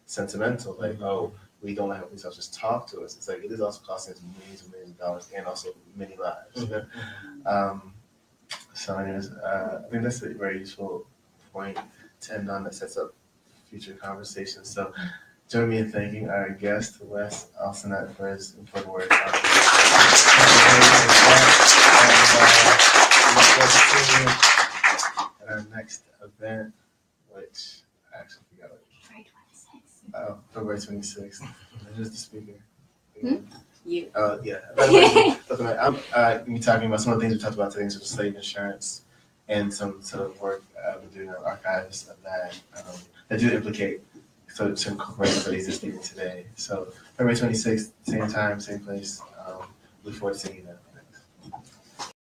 sentimental, like, oh, we don't let police officers talk to us. It's like it is also costing us millions and millions of dollars and also many lives. So anyways, I think that's a very useful point to end on that sets up future conversations. So join me in thanking our guest, Wes Alcenat, for his important work. At our next event, which I actually forgot. February 26th. Who's the speaker? You. Yeah. I'm going to be talking about some of the things we talked about today, such as slave insurance and some sort of work we're doing in archives of that do implicate certain corporations that exist even today. So February 26th, same time, same place. Look forward to seeing you then.